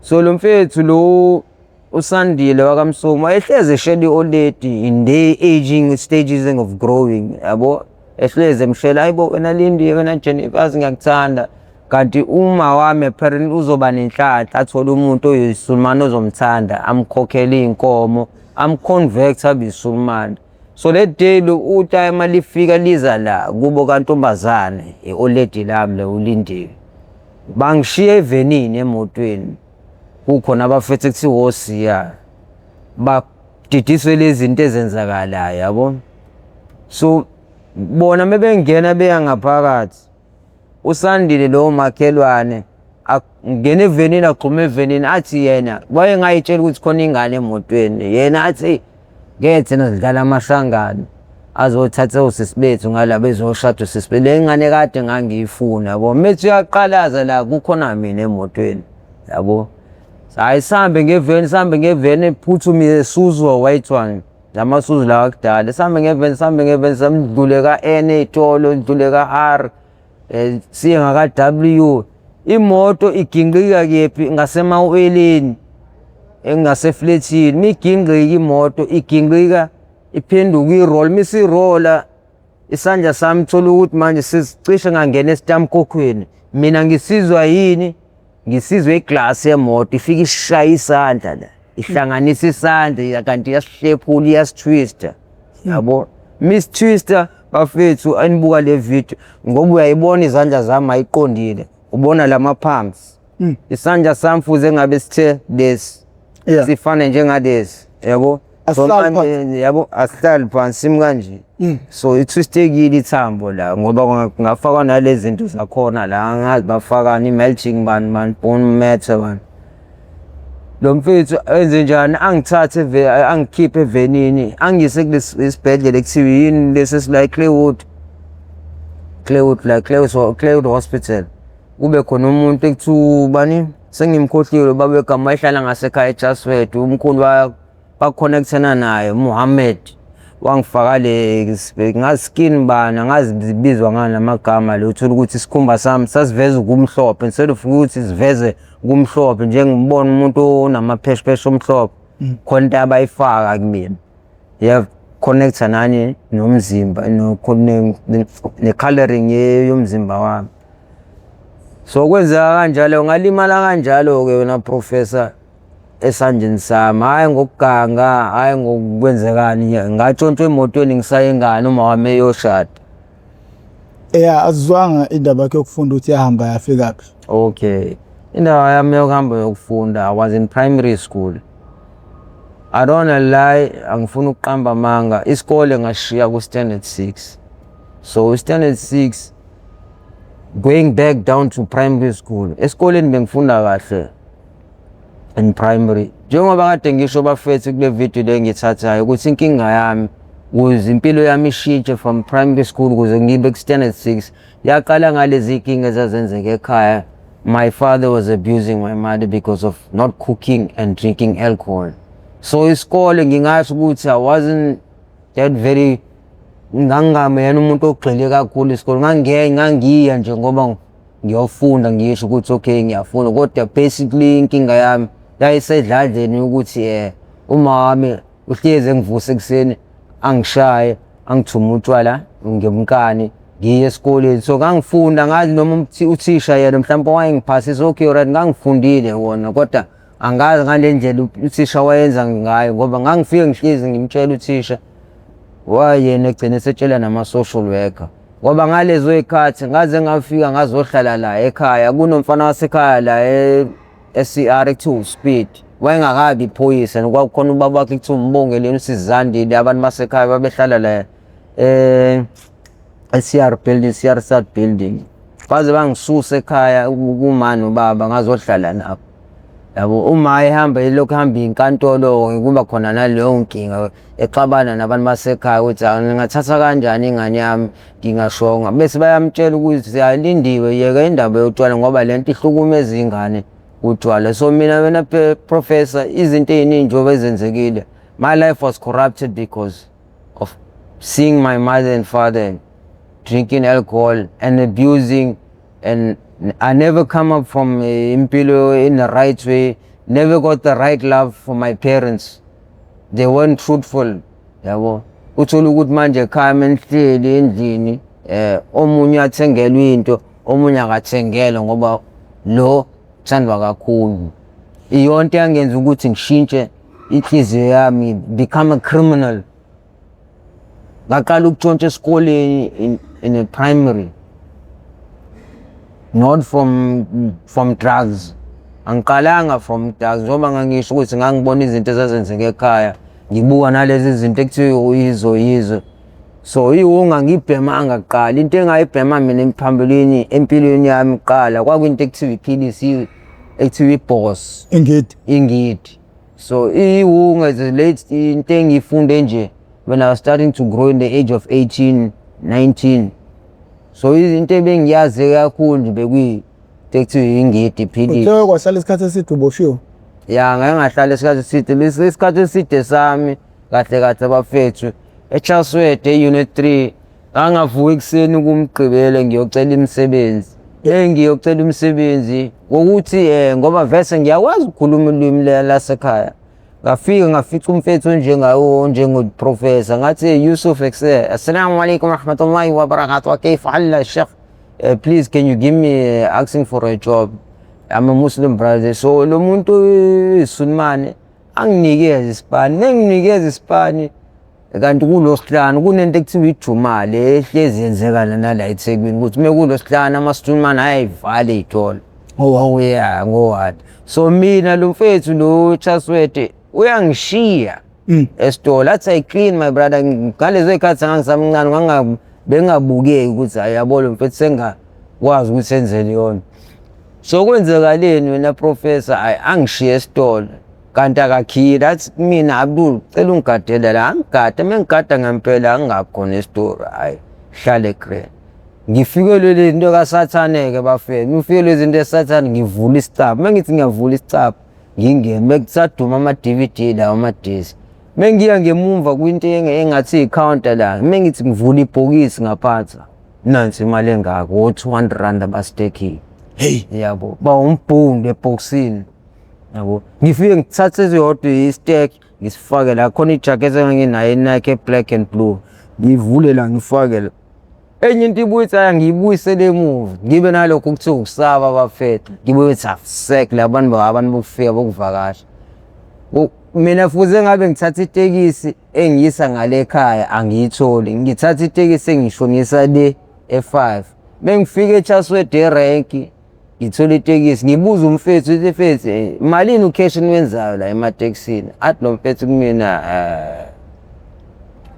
So lo mfethu lo uSandile wakaMsomi wayehleze eshela ioledi in the aging stages of growing yabo ehleze emshela hayibo wena Lindi wena Jennifer ngiyakuthanda kanti uma wami apparently uzoba nenhlanhla athola umuntu oyisulumane ozomthanda amkhokhela inkomo amconvert abe isulumane. So that day lo utime lifika liza la kubo kantombazane eoledi lami le uLindiwe bangishiya evenini emotweni kukhona abafethu kuthiwa osiya badidiswe lezi zinto ezenzakalayo yabo. So bona mebengena beya ngaphakathi uSandile lo makhelwane ngene evenini aqhuma evenini athi yena wayengayitshela ukuthi khona ingane emotweni yena athi ngeke thina sidlala amashangano azothatha usisi bethu ngala bezoshada usisi bethu le ngane kade ngangiyifuna yabo methi uyaqalaza la kukhona mina emotweni yabo. Hayi sihambe ngeveni phuthumise Suzu wayithwani lamasuzu lawa kudala sihambe ngeveni samdlule ka-N etolo ndlule ka-R siye ngaka-W imoto iginqika kephi ngasemaweleni engasefletini miginqika imoto iginqika iphenduka iroll misirola isandla sami thola ukuthi manje sicishe ngangena esitamkhokhweni mina ngisizwa yini ngisizwe iglass yemoto ifika ishaya isandla la ihlanganisa isandla kanti yasihlephula iyasitwista yabo miss twister bafethu anibuka le video ngoba uyayibona izandla zami ayiqondile ubona lama palms isandla sami fuze ngabe sithe this sifane njengalesi yabo yabo asihlali phansi simi kanje so itwistekile ithambo la ngoba ngafaka nalezi zinto zakhona la angazi bafakani melting bani bone matter bani. Lo mfethu enze njani angithathe angikhiphe evenini angise kulesibhedlela ekuthiwa yini lesi sila Claywood Hospital kube khona umuntu ekuthiwa bani sengimkhohlile babegama ehlala ngasekhaya eJasphet umkhulu baconnectana naye Muhammad wangifaka le ngaskin bana ngazibizwa ngana amagama le uthola ukuthi isikhumba sami sasiveza ukumhlophe instead of ukuthi siveze kumhlophe njengibona umuntu onamapheshpeshe omhlophe khona abayifaka kumina ya connecta nani nomzimba ne coloring yomzimba wami. So kwenza kanjalo ngalimala kanjalo ke wena professor esandleni sami, hayi ngokuganga, hayi ngokwenzekani, ngatshontshwa emotweni ngisayengane uma wami eyoshada. Azizwanga indaba yakho yokufunda ukuthi yahamba yafika phi? Okay, indaba yami yokuhamba yokufunda, I was in primary school. I don't wanna lie, angifuna ukuqamba amanga, isikole ngashiya ku-standard 6. So standard 6, going back down to primary school, esikoleni bengifunda kahle in primary. Njengoba kade ngisho bafethu kule video le ngithathayo ukuthi inkinga yami ukuze impilo yami ishintshe from primary school ukuze ngibe ku-standard 6, yaqala ngalezi inkinga ezazenzeka ekhaya. My father was abusing my mother because of not cooking and drinking alcohol. So isikole ngingasho ukuthi I wasn't that very, ngangamena umuntu ogxile kakhulu isikole, ngangiya nje ngoba ngiyofunda ngisho ukuthi okay ngiyafunda, kodwa basically inkinga yami yayisedladleni ukuthi uma wami uhlezi engivuse ekuseni angishaye angithume utshwala ngemkani ngiye esikoleni. So ngangifunda ngazi noma uthisha yena mhlawumbe wayengiphasisa okay alright, ngangifundile wona, kodwa angazi ngale ndlela uthisha wayenza ngayo ngoba ngangifike ngihlezi ngimtshela uthisha wayena egcine setshela nama-social worker ngoba ngalezo y'khathi ngaze ngafika ngazohlala la ekhaya. Kunomfana wasekhaya la e-CR ekuthiwa uSpeed, wayengakabi iphoyisa, nokwakukhona ubaba wakhe ekuthiwa uMbongeleni uSizandile. Abantu basekhaya babehlala la e-CR building, CR South building. Baze bangisusa ekhaya kumani ubaba ngazohlala nabo. Yabo uma ehamba elokhu hamba inkantolo kuba khona naleyo nkinga exabana nabantu basekhaya ukuthi ngingathatha kanjani ingane yami ngingashonga, bese bayamtshela ukuthi siyalindiwe yeka indaba yotshwala ngoba lento ihlukumeza ingane utshwala. So mina professor, izinto eziningi njengoba ezenzekile, my life was corrupted because of seeing my mother and father drinking alcohol and abusing, and I never come up from impilo in the right way, never got the right love for my parents. They weren't truthful. Yabo uthola ukuthi manje ekhaya menihleli endlini omunye athengelwa into omunye akathengelwa ngoba lo thandwa kakhulu. Iyonto yangenza ukuthi ngishintshe inhliziyo yami, become a criminal. Ngaqala ukutshontsha esikoleni in a primary, not from drugs. Angiqalanga from drugs ngoba ngangisho ukuthi ngangibona izinto ezazenzeka ekhaya, ngibuka nalezi zinto ekuthiwa yizo. So iwunga ngibhemanga kuqala, into engayibhema mina emphambilini empilweni yami kuqala kwakuyinto ekuthiwa iphilisi ekuthiwa iBoss, ingidi. So iwunga is late into engiyifunde nje when I was starting to grow in the age of 18, 19. So izinto ebengiyazi kakhulu nje bekuyinto ekuthiwa ingidi iphilisi. Uthe kwahlala isikhathi eside uboshiwe? Ya, ngake ngahlala isikhathi eside, isikhathi eside sami kahle kahle bafethu eChartworth e-Unit 3 ngangavuka ekuseni kumgqibelo ngiyocela imisebenzi. Ngiyocela imisebenzi ngokuthi ngoba vese ngiyakwazi ukukhuluma ulimi lasekhaya. Ngafica umfethu njengoprofessor ngathi Yusuf Ekse, assalamu alaikum warahmatullahi wabarakatuh, kayfa hal sheikh, please can you give me asking for a job, I'm a Muslim brother. So lo muntu Sunmane anginikeza isipani, nenginikeza isipani kanti kulosihlanu kunento ekuthiwa ijumali ehlezi yenzekana nala eThekwini ukuthi mekulosihlanu amaSulumane ayivale ithola. Oh yeah, ngowani. So mina lo mfethu lo Chartworth uyangishiya esitolo, athi I clean my brother. Ngalezo y'khathi ngangisamncane bengabukeki ukuthi ayabo lo mfethu sengakwazi ukuthi enzele yona. So kwenzekaleni wena professor angishiya esitolo kanti akakhila, athi mina Abdul cela ungigadele la. Angigada, mengigada ngempela angingakhona esitolo, hayi hlale egreen. Ngifikelwe le zinto kaSathane-ke bafethu, ngifikelwe izinto esathane ngivula isicapha. Mengithi ngiyavula isicapha ngingene bekusaduma ama-DVD lawo ama-disc. Mengiya ngemumva kwinto engathi i-counter la, mengithi ngivula ibhokisi ngaphansi nansi imali engako o-R200 abastekile. Hey, yabo bawumbhungu ebhokisini. Yabo ngifike ngithathe eziyodwa i-stack ngisifake la, khona ijacket enganginayo eNike black and blue, ngivule la ngifake la. Enye into ibuyisa ngiyibuyisele emuva, ngibe nalokho ukuthiwa ukusaba bafethu, ngibe ukuthi afsek labantu bokufika bokuvakasha. mina fuze ngabe ngithatha itekisi engiyisa ngale ekhaya angiyitholi, ngithatha itekisi engishonisa le e5. Mengifika eChartworth erank ngithola itekisi, ngibuza umfethu ukuthi mfethu malini ucash niwenzayo la ematekisini? Athi lo mfethu kumina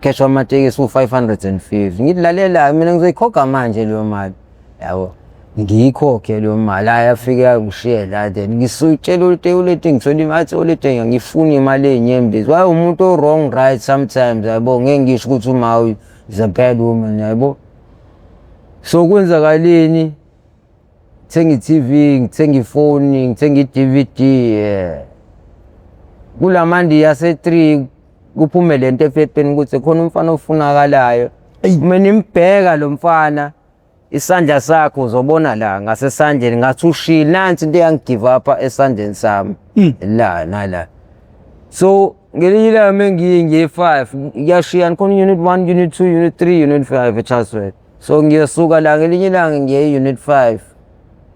cash wamatekisi u550. Ngithi lalela mina ngizoyikhokha manje leyo mali, yabo ngiyikhokhe leyo mali. Ayafika ngishiye la, then ngisutshela uLeti ngithola imali uLeti ngifuna imali eyinyembezi. Waye umuntu o wrong right sometimes, yabo ngeke ngisho ukuthi uma is a bad woman, yabo. So kwenzakaleni, ngithenga i-TV, ngithenga ifoni, ngithenga i-DVD. Kulamandi yase-3 kuphume lento ephepheni ukuthi khona umfana ofunakalayo. Uma nimbheka lo mfana isandla sakho uzobona la ngasesandleni ngathi ushila nansi into yangigive up esandleni sami la nala. So ngelinye ilanga mengiye-5 ngiyashiyana khona unit 1, unit 2, unit 3, unit 5 eChartworth. So ngiyosuka la ngelinye ilanga ngiye unit 5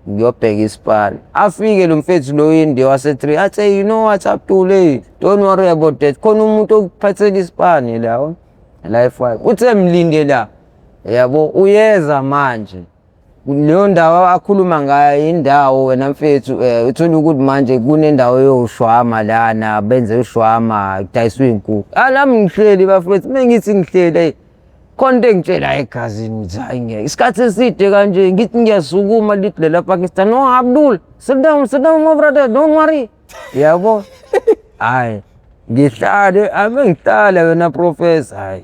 ngiyobheka isipani. Afike lo mfethu lo yindi wase-3 athi you know what Abdul, don't worry about that, khona umuntu okuphathela isipani la e5. Uthe mlinde la, yabo uyeza manje leyo ndawo akhuluma ngayo indawo wena mfethu. Uthola ukuthi manje kunendawo yoshwama lana benze ushwama kudayiswa inkukhu. Nami ngihleli bafethu, mengithi ngihlele khona into engitshela egazini ukuthi hayi ngeke isikhathi eside kanje ngithi ngiyasukuma lithi lela Pakistan, no Abdul sit down my brother, don't worry, yabo. Hayi ngihlale ngihlala wena professor, hayi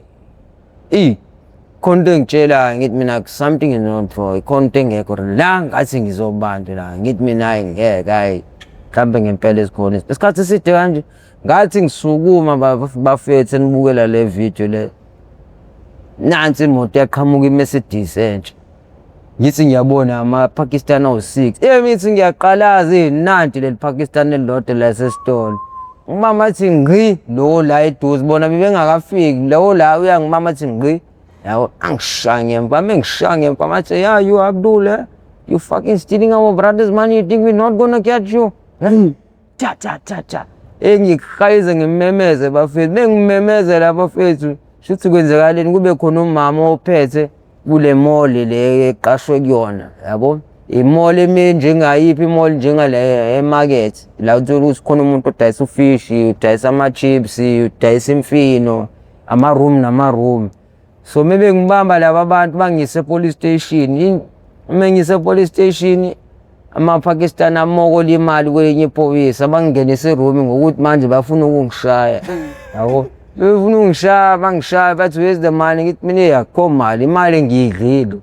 khona into engitshela ngithi mina something is not for khona into engekho la ngathi ngizobanjwa la, ngithi mina hayi ngeke, hayi mhlambe ngempela esikhona isikhathi eside kanje. Ngathi ngisukuma bafethu nibukela le video le, nansi imoto yaqhamuka iMercedes entsha. Ngithi ngiyabona ama-Pakistan awu-6. Mithi ngiyaqalaza nanti leli Pakistan elilodwa lasesitolo. Umama athi ngqi lo la eduze, bona bebengakafiki lo la uyangimama athi ngqi, yabo angishaya ngemva. Mengishaya ngemva mathi yeah you Abdul, you fucking stealing our brother's money, you think we're not gonna catch you? Cha. Ngikhayize ngimemeze bafethu, mengimemezela bafethu shuthi kwenzakaleni kube khona umama ophethe kule mall le eqashwe kuyona, yabo. I-mall njengayiphi i-mall njengale emarket la uthola ukuthi khona umuntu odayisa ufish, udayisa ama-chips, udayisa imfino, ama-room nama-room. So mebe ngibamba laba abantu bangise police station. Mengise police station ama-Pakistan amokola imali kwenye iphoyisa, abangingenisa eroom ngokuthi manje bafuna ukungishaya, yabo. Befuna ungishaya bangishaya bathi where's the money? Ngithi mina yakho imali ngiyidlile,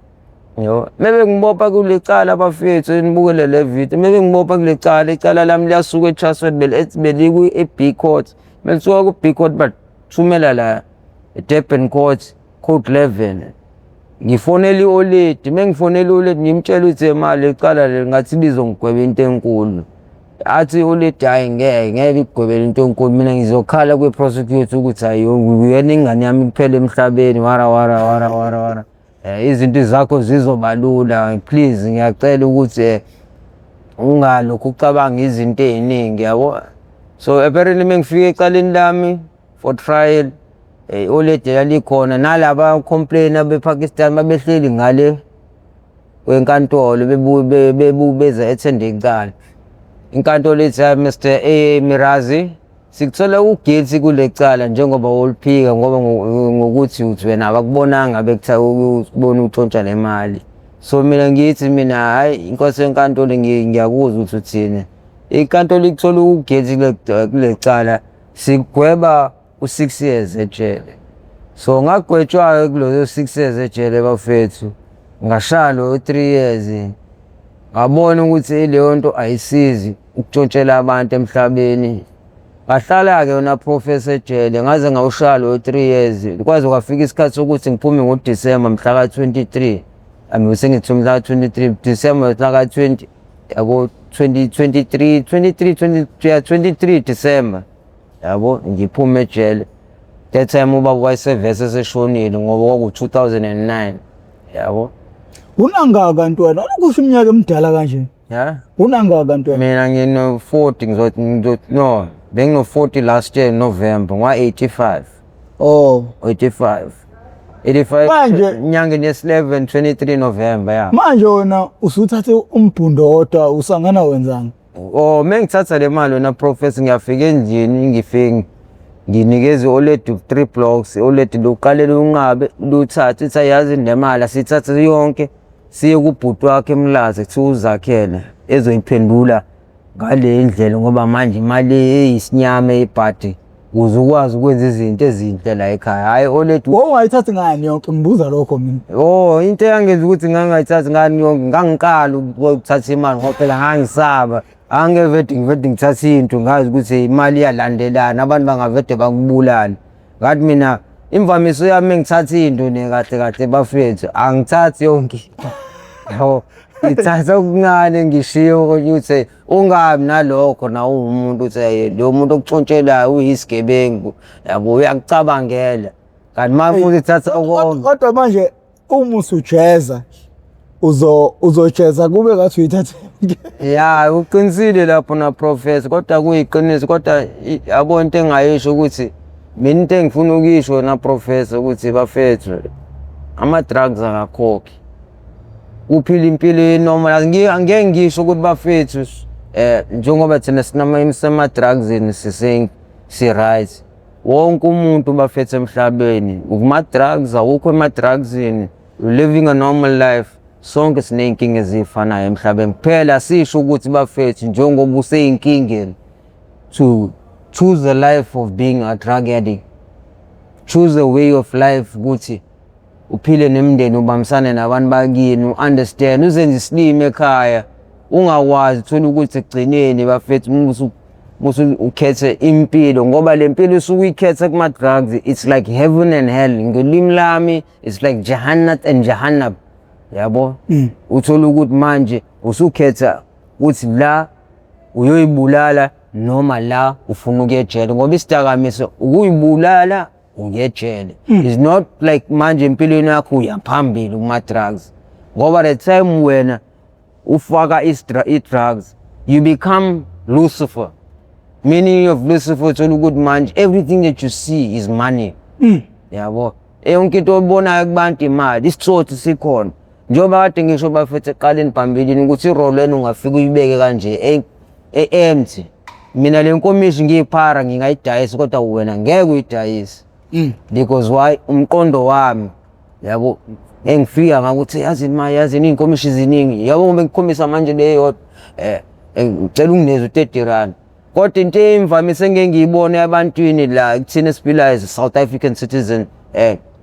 yabo. Mebe ngibopha kule cala bafethu nibukele le video, mebe ngibopha kule cala, icala lami liyasuka eChartworth beliku e-B court. Melisuka ku-B court bathumela la eDurban court code 11. Ngifonela i-Oledi, mengifonela i-Oledi ngimtshela ukuthi imali icala le ngathi bizongigweba into enkulu. Athi uLeti hayi ngeke ikugwebele into enkulu, mina ngizokhala kwe-prosecute ukuthi hayi uyena ingane yami kuphela emhlabeni wara. Izinto zakho zizobalula, please ngiyacela ukuthi ungalokhu ucabanga izinto eziningi, yabo. So apparently mengifika ecaleni lami for trial, uLeti yalikhona nalaba complain abePakistan babehleli ngale kwenkantolo beza attend icala. Inkantolo ithi Mr. Mirazi sikuthola uguilty kule cala njengoba uliphika ngoba ngokuthi uthi wena abakubonanga bekutha ukubona utshontsha le mali. So mina ngithi hayi inkosi yenkantolo ngiyakuzwa ukuthi uthini. Inkantolo ikuthola uguilty kule cala sigweba u6 years ejele. So ngagwetshwa kulo 6 years ejele bafethu, ngashalo 3 years. Ngabona ukuthi leyo nto ayisizi ukutshontshela abantu emhlabeni. Ngahlala ke yona professor ejele ngaze ngawushalo 3 years. Kwaze kwafika isikhathi sokuthi ngiphume ngoDisemba mhla ka 23. Sengithi mhla ka 23 Disemba mhla ka 20 yabo 23 Disemba, yabo ngiphume ejele. That time ubaba wayesevese seshonile ngoba kwaku 2009, yabo. Unangaka ntwana? Ukusho iminyaka emidala kanje? Yeah. Unangaka ntwana? Mina ngino 40 ngizothi no Bengino 40 last year in November, 85. Oh. 85. 85 Manje nyangeni yesi-11 23 November ya. Manje wena usuthathe umbhundo wodwa usangana wenzani? Oh, mengithatha le mali wena professor ngiyafika endlini ngifike nginikeze oledi 3 blocks oledi lokuqalela unqabe luthatha ithi yazi le mali sithathe yonke siye kubhuti wakhe eMlazi kuthi uzakhele ezoyiphendula ngale ndlela ngoba manje imali eyisinyama ebhadi ukuze ukwazi ukwenza izinto ezinhle la ekhaya hayi oledi ungayithathi ngani yonke ngibuza lokho mina. Oh, into yangenza ukuthi ngangayithathi ngani yonke ngangiqala ukuthatha imali ngoba phela ngangisaba angevede ngithatha into ngazi ukuthi imali iyalandelana abantu bangavede bakubulala ngathi mina imvamiso yami ngithatha into kahle kahle bafethu angithathi yonke yabo ngithatha okuncane ngishiyo ukuthi ungabi nalokho na umuntu uthi lo muntu okutshontshelayo uyisigebengu yabo uyakucabangela kanti manje futhi thatha okonke. Kodwa manje uma usujeza uzojeza kube ngathi uyithathe ya uqinisile lapho na professor kodwa kuyiqiniso kodwa yabo into engayisho ukuthi mina into engifuna ukuyisho na professor ukuthi bafethu ama drugs akakhokhi uphila impilo normal angeke ngisho ukuthi bafethu njengoba thina sinama drugs si right wonke umuntu bafethu emhlabeni ukuma drugs awukho ema drugs living a normal life sonke sinenkinga ezifanayo emhlabeni kuphela sisho ukuthi bafethu njengoba useyinkingeni to choose a life of being a drug addict, choose a way of life ukuthi uphile nemndeni ubambisane nabantu bakini understand uzenze isilimo ekhaya ungakwazi uthola ukuthi egcineni bafethu musu ukhethe impilo ngoba lempilo usukuyikhetha kuma drugs it's like heaven and hell ngolimi lami it's like jahannat and jahannam yabo uthola ukuthi manje usukhetha ukuthi la uyoyibulala noma la ufuna ukuyejele ngoba isidakamizwa ukuyibulala uyejele it's not like manje empilweni yakho uyaphambili kuma drugs ngoba the time wena ufaka i-drugs you become Lucifer, meaning of Lucifer uthola ukuthi manje everything that you see is money yabo yonke into obonayo kubantu imali isithotho sikhona njengoba kade ngisho bafethu eqaleni phambilini ukuthi irolweni ungafika uyibeke kanje empty mina le nkomishi ngiyiphara ngingayidayisa kodwa wena ngeke uyidayise because why umqondo wami yabo engifika ngakuthi yazi inkomishi ziningi yabo ngoba ngikhombisa manje leyo ngicela ungineze u30 rand kodwa into emvamise ngeke ngiyibone abantwini la kuthina siphila as South African citizen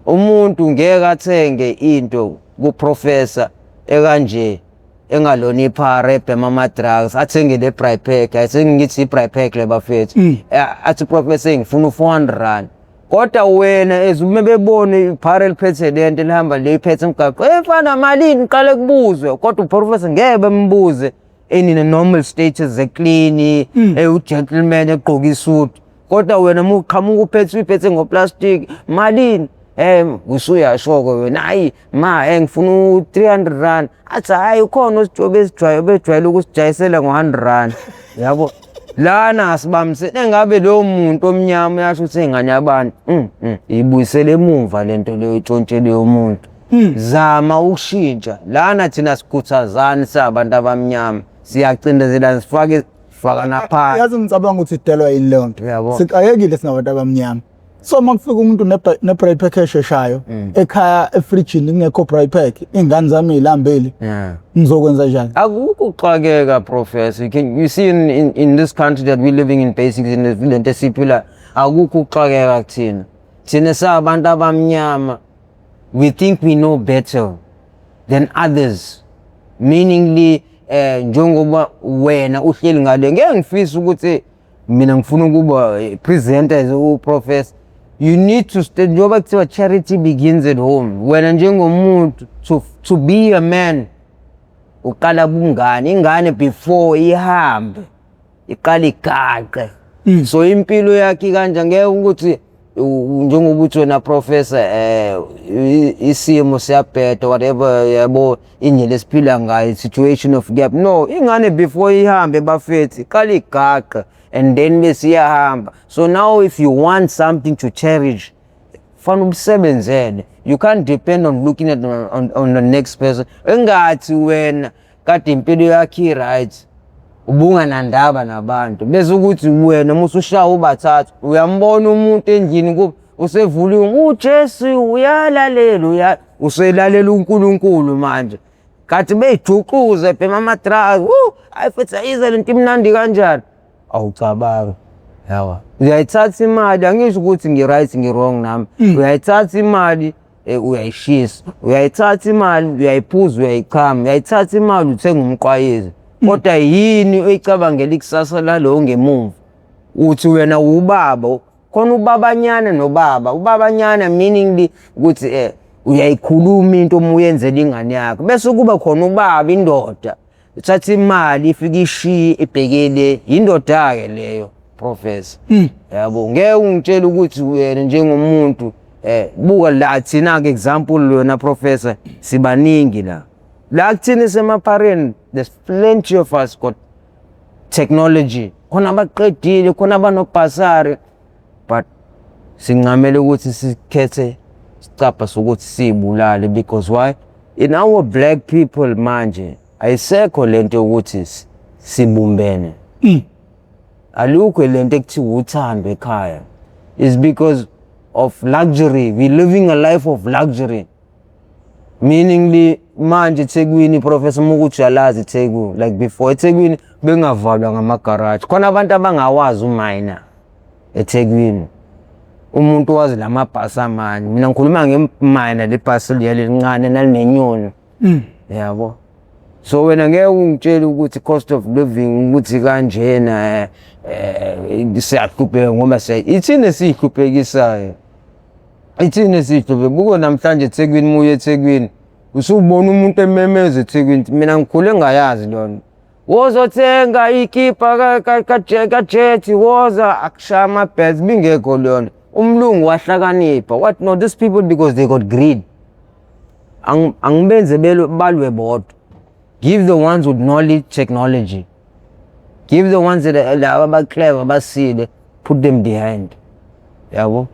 umuntu ngeke athenge into ku professor ekanje engalona iphara ebhema ama drugs athenge le Brypack athenge ngithi iBrypack le bafethu athi professor ngifuna u400 rand kodwa wena ezume bebone iphara eliphethe lento lihamba le iphethe umgaqo efana malini qale kubuzwe kodwa uprofessor ngeke bembuze in a normal status clean gentleman egqoka isuit kodwa wena muqhamuka uphethe ngoplastic malini usuyashoko wena hayi ma ngifuna u300 rand athi hayi ukhona usijobe ezijwayele ukusijayisela ngo100 rand yabo lana asibambisene engabe lo muntu omnyama yasho ukuthi engane yabantu ibuyisele emuva lento leyo itshontshele yomuntu zama ukushintsha lana thina sikhuthazana sabantu abamnyama siyacindezela sifaka naphansi yazi ngicabanga ukuthi idelwa yini leyo nto siqayekile sinabantu abamnyama so makufika umuntu neBrypack esheshayo ekhaya efridgini kungekho Brypack ingane zami izilambeli ngizokwenza njani akukho uxakeka professor you see in this country that we living in basically in the lento siphila akukho uxakeka kuthina thina sabantu abamnyama we think we know better than others meaningly njengoba wena uhleli ngale ngeke ngifisa ukuthi mina ngifuna ukuba presenter as a professor you need to stay njengoba kuthiwa charity begins at home wena njengomuntu to be a man uqala bungane ingane before ihambe iqala igaqe so impilo yakhe kanje ngeke ukuthi njengoba uthi wena professor isimo siyabheda whatever yabo indlela esiphila ngayo situation of gap no ingane before ihambe bafethi iqala igaqa and then besiyahamba. So now if you want something to cherish, fanele ubusebenzele. You can't depend on looking at on the next person. Engathi wena kade impilo yakho i-right ubunganandaba nabantu bese ukuthi wena musushaya ubathathu uyambona umuntu endlini kuba usevuliwe uJesu uyalalela uselalela uNkulunkulu manje kathi beyijuquze phema ama-drugs ayifetha ize lento imnandi kanjani awucabanga yawa uyayithatha imali angisho ukuthi ngi-right ngi-wrong nami uyayithatha imali uyayishisa uyayithatha imali uyayiphuza uyayichama uyayithatha imali uthenga umqwayizi kodwa yini oyicabangela ikusasa lalo ngemuva uthi wena ubaba khona ubabanyana nobaba ubabanyana meaning ukuthi uyayikhuluma into umuyenzela ingane yakho bese kuba khona ubaba indoda uthatha imali ifika ishiye ibhekele indoda ke leyo professor yabo ngeke ungitshela ukuthi wena njengomuntu buka la thina ke example lona professor sibaningi la kuthina semaphareni there's plenty of us got technology khona abaqedile khona abanobhasari but singamele ukuthi sikhethe isicapha sokuthi sibulale because why in our black people manje ayisekho lento ukuthi sibumbene alukho lento ekuthiwa uthando ekhaya is because of luxury. We living a life of luxury. Meaning manje eThekwini Professor Mukuthi yalazi eThekwini like before eThekwini bengavalwa ngamagarage. Khona abantu abangawazi umayina eThekwini. Umuntu wazi lamabhasi amanye. Mina ngikhuluma ngemayina lebhasi lelincane nalinenyoni. Yabo. So wena ngeke ungitshele ukuthi cost of living ukuthi kanjena siyahlupheka ngoba ithini sihluphekisa ithini sihlupheka buko namhlanje eThekwini muye eThekwini usubona umuntu ememeza eThekwini mina ngikhule ngayazi lona wozothenga ikipa kaJet woza akushaya amabhezi bingekho lona umlungu wahlakanipha what no these people because they got greed angibenze balwe bodwa. Give the ones with knowledge, technology. Give the ones that are clever, basile, put them behind. Yabo.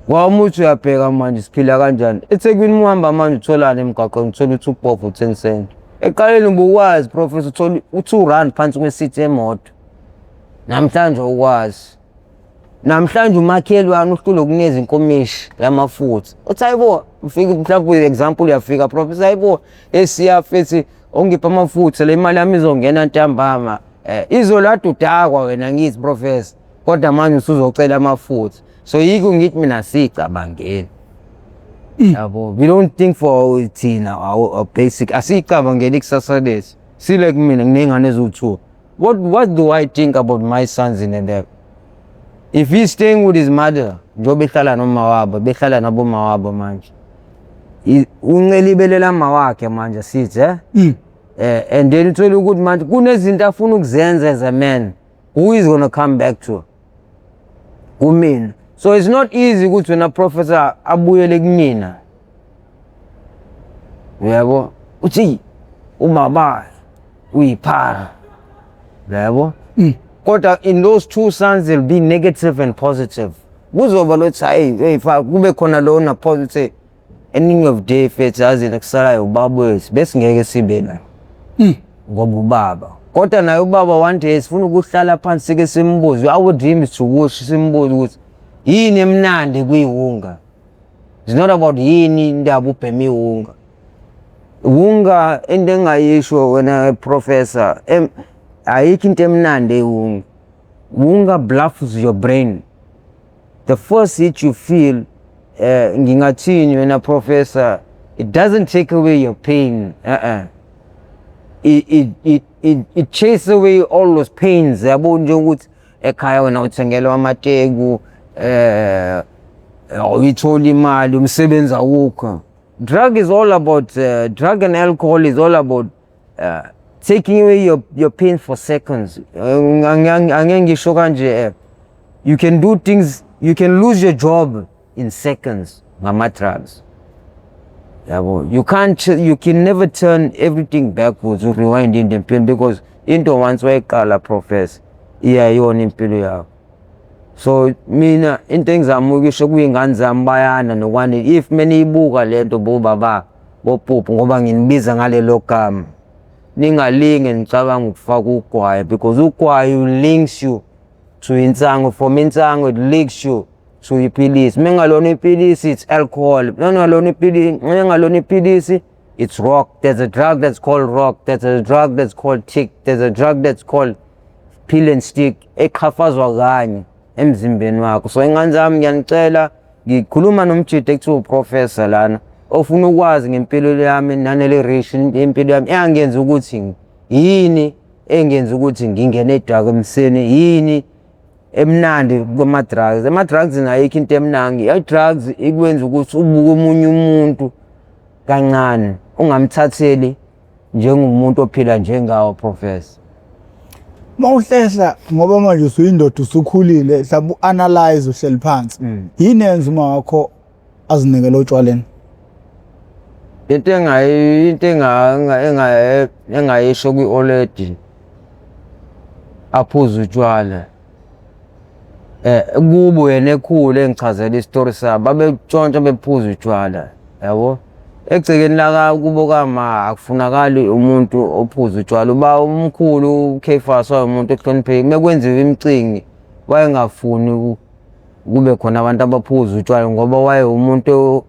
Kwa muthi uyabheka manje siphila kanjani. eThekwini muhamba manje utholana emgaqweni uthola u2 pop u10 cent. Eqaleni ubukwazi professor uthola u2 rand phansi kwesithi emoto. Namhlanje ukwazi. Namhlanje umakhelwane uhlulo kuneza inkomishi yamafutha. Uthi hayibo ufika mhlawumbe example uyafika professor hayibo esiyafethi ongipha amafutha le mali yami izongena ntambama izolada udakwa wena ngithi professor kodwa manje usuzocela amafutha so yiko ngithi mina sicabangeni yabo we don't think for thina our basic asicabangeli kusasa lesi sile kumina nginengane ezu2 what do I think about my sons in the if he's staying with his mother njobe ehlala noma wabo behlala nabo mawabo manje uncelibelela mawakhe manje sithi and then uthola ukuthi manje kunezinto afuna ukuzenza as a man who is going to come back to kumina so it's not easy ukuthi wena professor abuyele kumina yabo uthi umama uyiphara yabo kodwa in those two sons there'll be negative and positive kuzoba lothi hey kube khona lona positive ending of day fethu azina kusalayo ubaba wethu bese ngeke sibe la ngoba ubaba kodwa naye ubaba one day sifuna ukuhlala phansi ke simbuze our dream is to wash simbuze ukuthi yini emnandi kuyiwunga it's not about yini indaba ubhema iwunga unga into engayisho wena professor ayikho into emnandi iwunga unga bluffs your brain the first hit you feel ngingathini wena professor it doesn't take away your pain it chases away all those pains yabo njengokuthi ekhaya wena uthengela amateku uyithola imali umsebenzi awukho drug is all about drug and alcohol is all about taking away your pain for seconds angeke ngisho kanje you can do things you can lose your job in seconds ngama drugs yabo you can never turn everything backwards or rewind in the pain because into once wayiqala professor iyayona impilo yakho. So mina into engizama ukisho kuyingane zami bayana nokwani if meniyibuka lento bobaba bopuphu ngoba nginibiza ngalelo gama ningalinge nicabanga ukufaka ugwayi because ugwayi links you to insango, from insango it links you to ipilisi. Mengalona ipilisi it's alcohol, mengalona ipilisi it's rock. There's a drug that's called rock, there's a drug that's called tick, there's a drug that's called pill and stick eqhafazwa kanye emzimbeni wakho. So ingane zami ngiyanicela, ngikhuluma nomjidi ekuthiwa uprofessor lana ofuna ukwazi ngempilo yami nanele ration impilo yami engenza ukuthi yini engenza ukuthi ngingene edakamseni, yini emnandi kuma drugs. Ama drugs ayikho into emnandi. I drugs ikwenza ukuthi ubuke umunye umuntu kancane ungamthatheli njengomuntu ophila njengawo professor. Mawuhlehla ngoba manje usuyindoda usukhulile mhlawumbe uanalyze uhleli phansi. Yini yenza uma wakho azinikele utshwaleni? Into engayisho kwi-oledi aphuza utshwala. Kubo yena ekhulu engichazela isitori sabo babetshontsha bephuza utshwala, yabo. Egcekeni la kubo kama akufunakali umuntu ophuza utshwala. Uba umkhulu uKefas umuntu ehloniphekile mekwenziwa imicimbi wayengafuni kube khona abantu abaphuza utshwala ngoba waye umuntu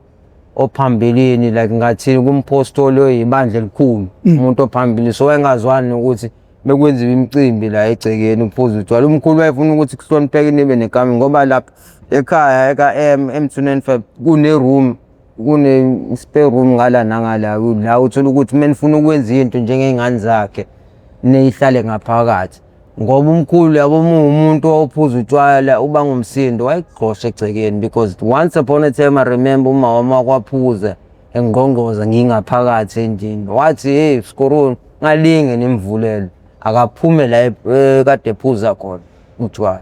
ophambilini, like ngathi kumpostoli oyibandla elikhulu, umuntu ophambili. So wayengazwani ukuthi mekwenziwa imicimbi la egcekeni uphuza utshwala. Umkhulu wayefuna ukuthi kuhlonipheke nibe nekami ngoba lapha ekhaya M295 kune-room, kune-spare room ngala nangala la uthola ukuthi menifuna ukwenza into njengey'ngane zakhe nihlale ngaphakathi ngoba umkhulu yabo umuntu ophuza utshwala uba ngumsindo wayegqosha egcekeni because once upon a time I remember umama kwaphuza engqongqoza ngingaphakathi endlini wathi hey Sikoroni ngalinge nimvulele akaphume la kade ephuza khona utshwala,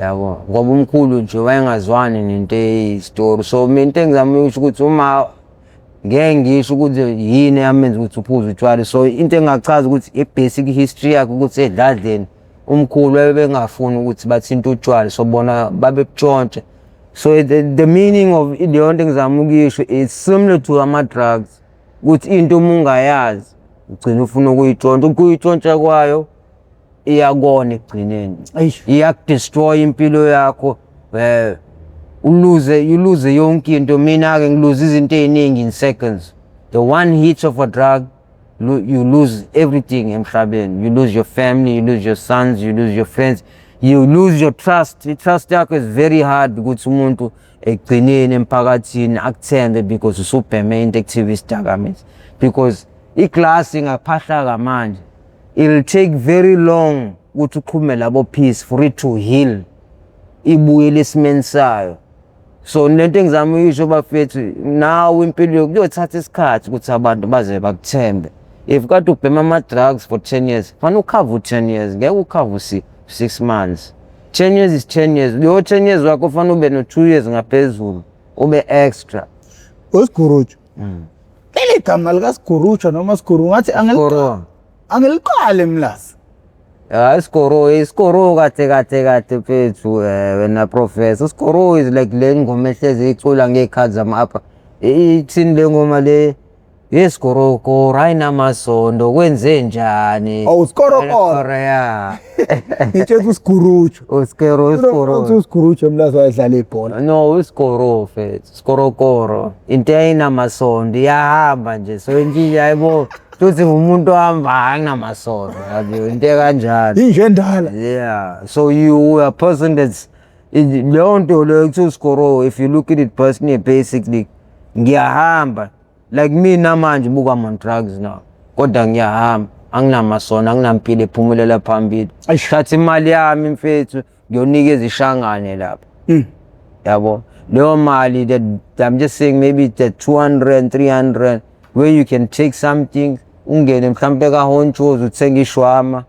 yabo, ngoba umkhulu nje wayengazwani nento eyistory. So mina into engizama ukusho ukuthi uma ngeke ngisho ukuthi yini yamenza ukuthi uphuze utshwala. So into engachaza ukuthi i-basic history yakhe ukuthi edladleni umkhulu wayebengafuni ukuthi bathinte utshwala, so bona babebutshontshe. So the meaning of leyo nto engizama ukuyisho is similar to ama-drugs, ukuthi into uma ungayazi ugcina ufuna ukuyitshontsha. Ukuyitshontsha kwayo iyakona ekugcineni, iyakudestroy impilo yakho, you lose yonke into. Mina-ke ngiluze izinto ey'ningi in seconds. The one hit of a drug, you lose everything emhlabeni. You lose your family, you lose your sons, you lose your friends, you lose your trust. I-trust yakho is very hard ukuthi umuntu ekugcineni emphakathini akuthembe because usubheme into ekuthiwa isidakamizwa. Because iklasi ingaphahla kamanje, it'll take very long ukuthi uqhume labo peace for it to heal, ibuyele esimeni sayo. So lento engizama uyisho bafethu, nawe impilo kuyothatha isikhathi ukuthi abantu baze bakuthembe. If kade ubhema ama-drugs for 10 years, fanele ukhave 10 years, ngeke ukhave 6 months. 10 years is 10 years. Leyo 10 years wakho fanele ube no-2 years ngaphezulu, ube extra. Usiguruju. Leli gama likaSiguruju noma Siguru ngathi angiliqale mlasi. Isikoro kade phethu wena professor. Isikoro is like le ngoma ehlezi icula ngekhathi zama-apha. Ithini le ngoma le? Isikoro ayinamasondo kwenze njani? Oh, Sikoro. Yeah. Ngitshela uSiguruju. Usikoro. uSiguruju mlasi wayedlala ibhola. No, isikoro fethu. Isikoro. Into ayinamasondo iyahamba nje. So injini yayibo tuthi umuntu ohamba anginamasondo, yaziyo into kanjalo. Inje ndala. Yeah. So you are a person that's leyo nto leyo kuthiwa uSikoro, if you look at it personally, basically ngiyahamba. Like mina manje buka on drugs now. Kodwa ngiyahamba, anginamasondo, anginampilo ephumelela phambili. Thatha imali yami mfethu ngiyonikeza ishangane lapha. Yabo. Leyo mali that I'm just saying maybe that 200, 300 where you can take something ungene mhlambe kaHoncho's uthenge ishwama,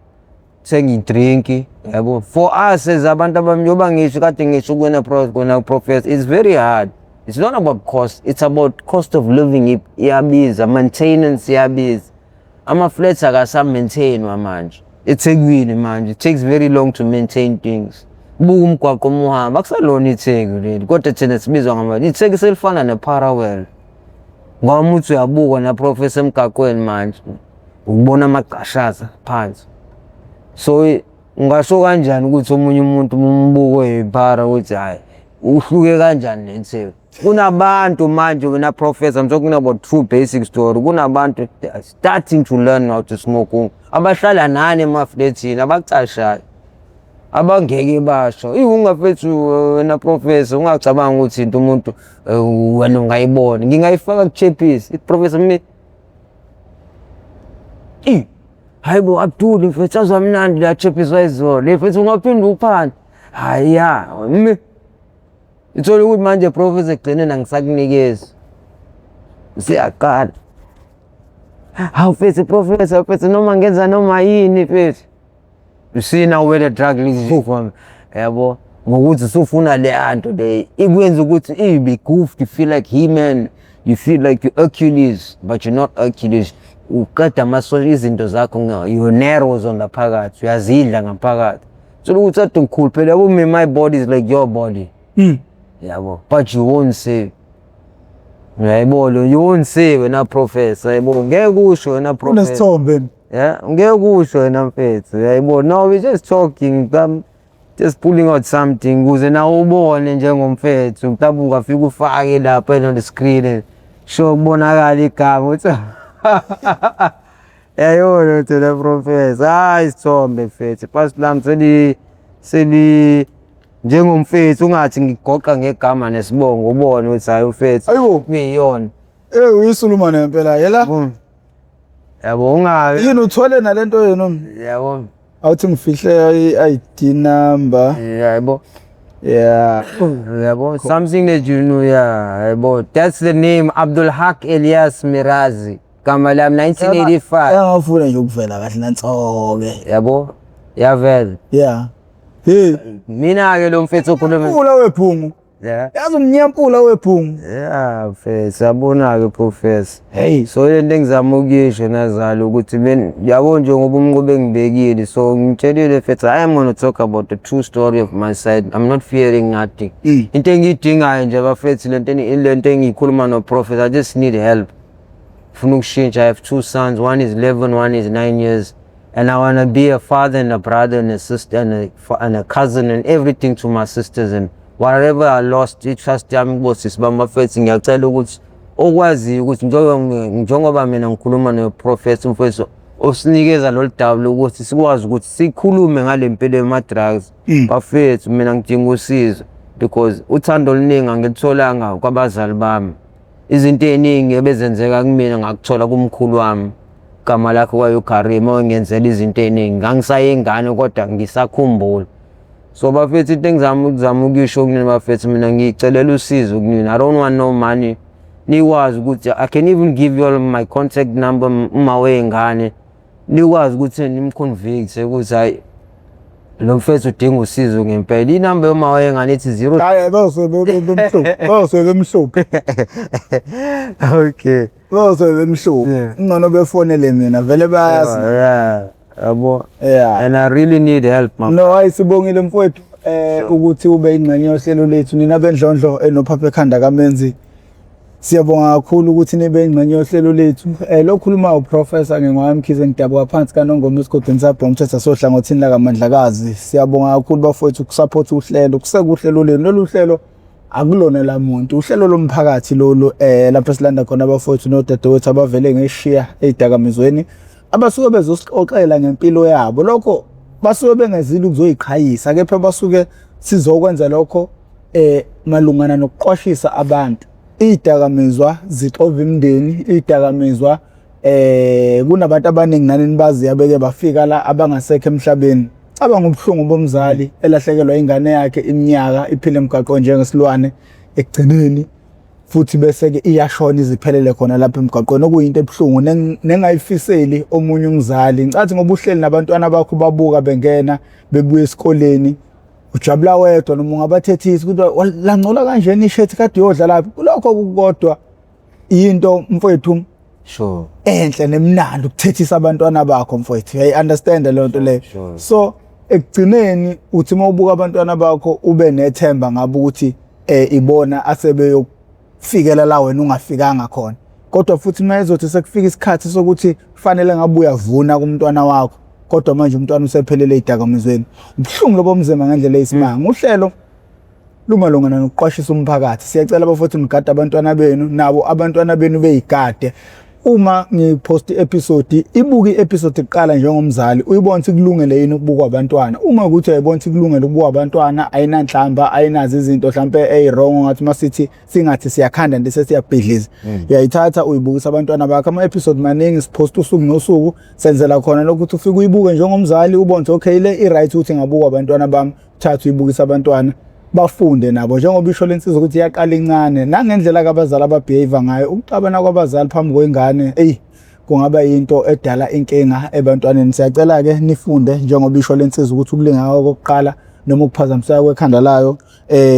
uthenge idrink, yabo. For us as abantu abamnyoba ngisho kade ngisho kuwena professor, it's very hard. It's not about cost, it's about cost of living. Iyabiza, maintenance iyabiza. Ama flats akasa maintainwa manje. eThekwini manje it takes very long to maintain things. Buka umgwaqo umuhamba akusalona iTheku leli kodwa thina sibizwa ngamanje iTheku selifana neParawell. Ngoba uthi uyabuka na Professor emgaqweni manje ukubona amaqashaza phansi. So ngasho kanjani ukuthi omunye umuntu umbuko ePara uthi hayi uhluke kanjani neTheku. Kunabantu manje wena Professor, I'm talking about true basic story. Kunabantu starting to learn how to smoke. Abahlala nani emafletini abacashayo. Abangeke basho. Ungafethu wena Professor ungacabanga ukuthi into umuntu wena ungayibona. Ngingayifaka kuChappies. Professor me. Hayibo Abdul mfethu azamnandi la Chappies wayizolo. Mfethu ungaphinda uphana. Haya, me. Ithole ukuthi manje Professor egcinena ngisakunikeza. Siyaqala. Hawu mfethu Professor, mfethu noma ngenza noma yini mfethu. You see now where the drug leads you from. Yabo. Ngokuthi usufuna le anto le ikwenza ukuthi be goofed, you feel like He-Man, you feel like you're Hercules, but you're not Hercules. Ukata maso izinto zakho you narrows on the phakathi, uyazidla ngaphakathi. So ukuthi athi ngikhulu phela yabo, my body is like your body. Yabo. But you won't say. Yabo, you won't say wena Professor. Yabo, ngeke kusho wena Professor. Unesithombe. Yeah, ngeke kusho wena mfethu. Yabo, no, we just talking, just pulling out something ukuze na ubone njengomfethu mhlawumbe ungafika ufake lapha on the screen show kubonakala igama uthi yayona thina Professor. Hayi isithombe mfethu. Past lami seli njengomfethu ungathi ngigoqa ngegama nesibongo ubone ukuthi hayi ufethu. Ayibo kuyiyona. Uyisuluma nempela yela. Yabo ungabe. Yini uthole nalento yena? Yabo. Awuthi ngifihle i-ID number. Yabo. Yeah. Yabo. Something that you know, yeah. Yabo. That's the name, Abdul Haq Elias Mirazi. Gama lami 1985. Ngafuna nje ukuvela kahle nantsonke. Yabo. Yavela. Yeah. Hey. Mina ke lo mfethu okhuluma. Umpula wephungu. Yeah. Yazi umnyampula wephungu. Yeah, mfethu yabona ke Professor. Hey. So lento engizama ukuyisho nazalo ukuthi yabo njengoba umnqobe ngibekile, so ngitshelile mfethu I am going to talk about the true story of my side. I'm not fearing nothing. Into engiyidingayo nje bafethu lento engiyikhuluma no Professor, I just need help. Funa ukushintsha. I have 2 sons, one is 11, one is 9 years. And I want to be a father and a brother and a sister and a cousin and everything to my sisters, and whatever I lost, trust yami kubosisi bamafethu. Ngiyacela ukuthi okwazi ukuthi njengoba mina ngikhuluma no Professor mfethu osinikeza lo dabu ukuthi sikwazi ukuthi sikhulume ngale mpilo yema drugs. Bafethu mina ngidinga usizo because uthando oluningi angilitholanga kwabazali bami. Izinto eziningi ebezenzeka kumina ngakuthola kumkhulu wami. Igama lakhe kwayoKarim ongenzela izinto eziningi. Ngangisayengane kodwa ngisakhumbula. So bafethu into engizama ukuyisho kunina bafethu mina ngicelela usizo kunina. I don't want no money. Nikwazi ukuthi I can even give you all my contact number uma wengane. Nikwazi ukuthi nimconvict ukuthi hayi lo mfethu udinga usizo ngempela. Inamba yoma wengane ithi 0. Hayi bemhluphe. Okay. Bemhluphe. Ngcono befonele mina vele bayazi. Yeah. Yabo. Yeah. And I really need help, man. No, ayisibongile mfowethu ukuthi ube ingxenye yohlelo lethu nina bendlondlo enophapha ekhanda kaMenzi. Siyabonga kakhulu ukuthi nibe ingxenye yohlelo lethu. Lokhuluma uProfessor ngingwamkhize ngidabuka phansi kaNongoma esigodini sabho umthetho sohlangothini la kaMandlakazi. Siyabonga kakhulu bafowethu ukusupport uhlelo, kusekuhlelo lenu. Lolu hlelo akulona la muntu, uhlelo lomphakathi lolu lapho silanda khona bafowethu nodadewethu abavele ngeshiya ezidakamizweni. Abasuke bezosixoxela ngempilo yabo. Lokho basuke bengezile ukuzoyiqhayisa, kepha basuke sizokwenza lokho malungana nokuqwashisa abantu. Izidakamizwa zixova imndeni, izidakamizwa kunabantu abaningi nani bazi yabeke bafika la abangasekho emhlabeni. Cabanga ubuhlungu bomzali elahlekelwa ingane yakhe iminyaka iphile emgaqo njengesilwane ekugcineni futhi bese ke iyashona iziphelele khona lapha emgaqweni, okuyinto ebuhlungu nengayifiseli omunye umzali. Ngicathi ngoba uhleli nabantwana bakho babuka bengena bebuya esikoleni ujabula wedwa noma ungabathethisa ukuthi langcola kanjeni ishethi kade uyodla lapha. Lokho kukodwa into mfowethu Sure. enhle nemnandi ukuthethisa abantwana bakho mfowethu. Hey, understand le nto leyo. So ekugcineni uthi mawubuka abantwana bakho ube nethemba ngabe ukuthi ibona asebeyokufikela la wena ungafikanga khona. Kodwa futhi mayezothi sekufika isikhathi sokuthi kufanele ngabe uyavuna kumntwana wakho, kodwa manje umntwana usephelele idakamizweni. Ubhlungu lobo mzima ngendlela eyisimanga. Uhlelo lumalungana nokuqwashisa umphakathi. Siyacela bafowethu nigade abantwana benu, nabo abantwana benu beyigade. Uma ngipost episode, ibuke episode iqala njengomzali, uyibona ukuthi kulungele yini ukubukwa abantwana. Uma ukuthi uyibona ukuthi kulungele ukubukwa abantwana, ayinanhlamba, ayinazi izinto mhlambe ezirong ngathi masithi singathi siyakhanda nje sesiyabhidliza. Uyayithatha uyibukisa abantwana bakho. Ama episode maningi sipost usuku nosuku, senzela khona lokuthi ufike uyibuke njengomzali ubone ukuthi okay le i-right ukuthi ngabukwa abantwana bami, thatha uyibukisa abantwana bafunde nabo njengoba isho lensizwa ukuthi iyaqala incane nangendlela abazali ababehave ngayo. Ukuxabana kwabazali phambi kwengane kungaba into edala inkinga ebantwaneni. Siyacela ke nifunde njengoba isho lensizwa ukuthi ukulinga kokuqala noma ukuphazamiseka kwekhanda layo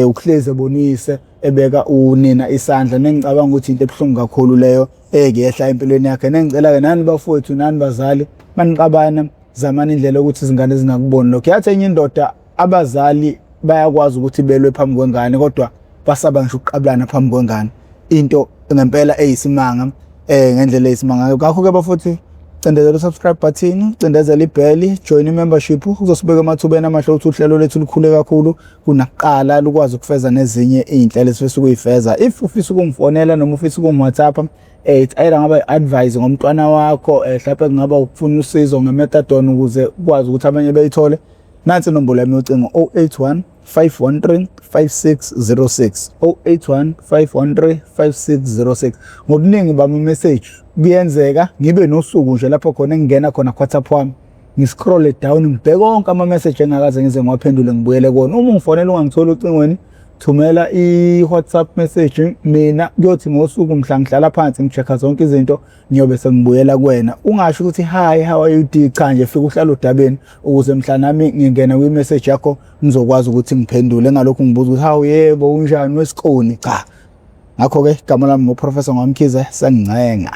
ukuhleze bonise ebeka unina isandla. Nengicabanga ukuthi into ebuhlungu kakhulu leyo ekuyehla empilweni yakhe. Nengicela ke nani bafowethu nani bazali maniqabana zamani indlela ukuthi izingane zingakuboni lokho. Yathi enye indoda abazali bayakwazi ukuthi belwe phambi kwengane kodwa basaba ngisho ukuqablana phambi kwengane. Into ngempela eyisimanga ngendlela eyisimanga. Ngakho ke bafowethu cindezela subscribe button, cindezela ibheli, join membership uzosibeka emathubeni amahle ukuthi uhlelo lethu lukhule kakhulu kunakuqala lukwazi ukufeza nezinye izinhlelo esifisa ukuyifeza. If ufisa ukungifonela noma ufisa ukungWhatsApp ayira ngaba advice ngomntwana wakho mhlawumbe kungaba ukufuna usizo ngemethadone ukuze ukwazi ukuthi abanye beyithole, nansi inombolo yami yocingo 081 513 5606 081 513 5606. Ngobuningi bami message kuyenzeka ngibe nosuku nje lapho khona ngingena khona WhatsApp wami ngiscroll down ngibheke konke ama message engakaze ngize ngiwaphendule ngibuyele kona. Uma ungifonela ungangithola ucingweni thumela i-WhatsApp message, mina kuyothi ngosuku mhla ngihlala phansi ngichecka zonke izinto ngiyobe sengibuyela kuwena. Ungasho ukuthi hi how are you, cha nje fika uhlala udabeni ukuze mhla nami ngingena kwi-message yakho ngizokwazi ukuthi ngiphendule. Ngalokho ngibuza ukuthi hawu yebo unjani wesikoni cha. Ngakho ke igama lami ngoProfessor Ngwamkhize, sengincenga.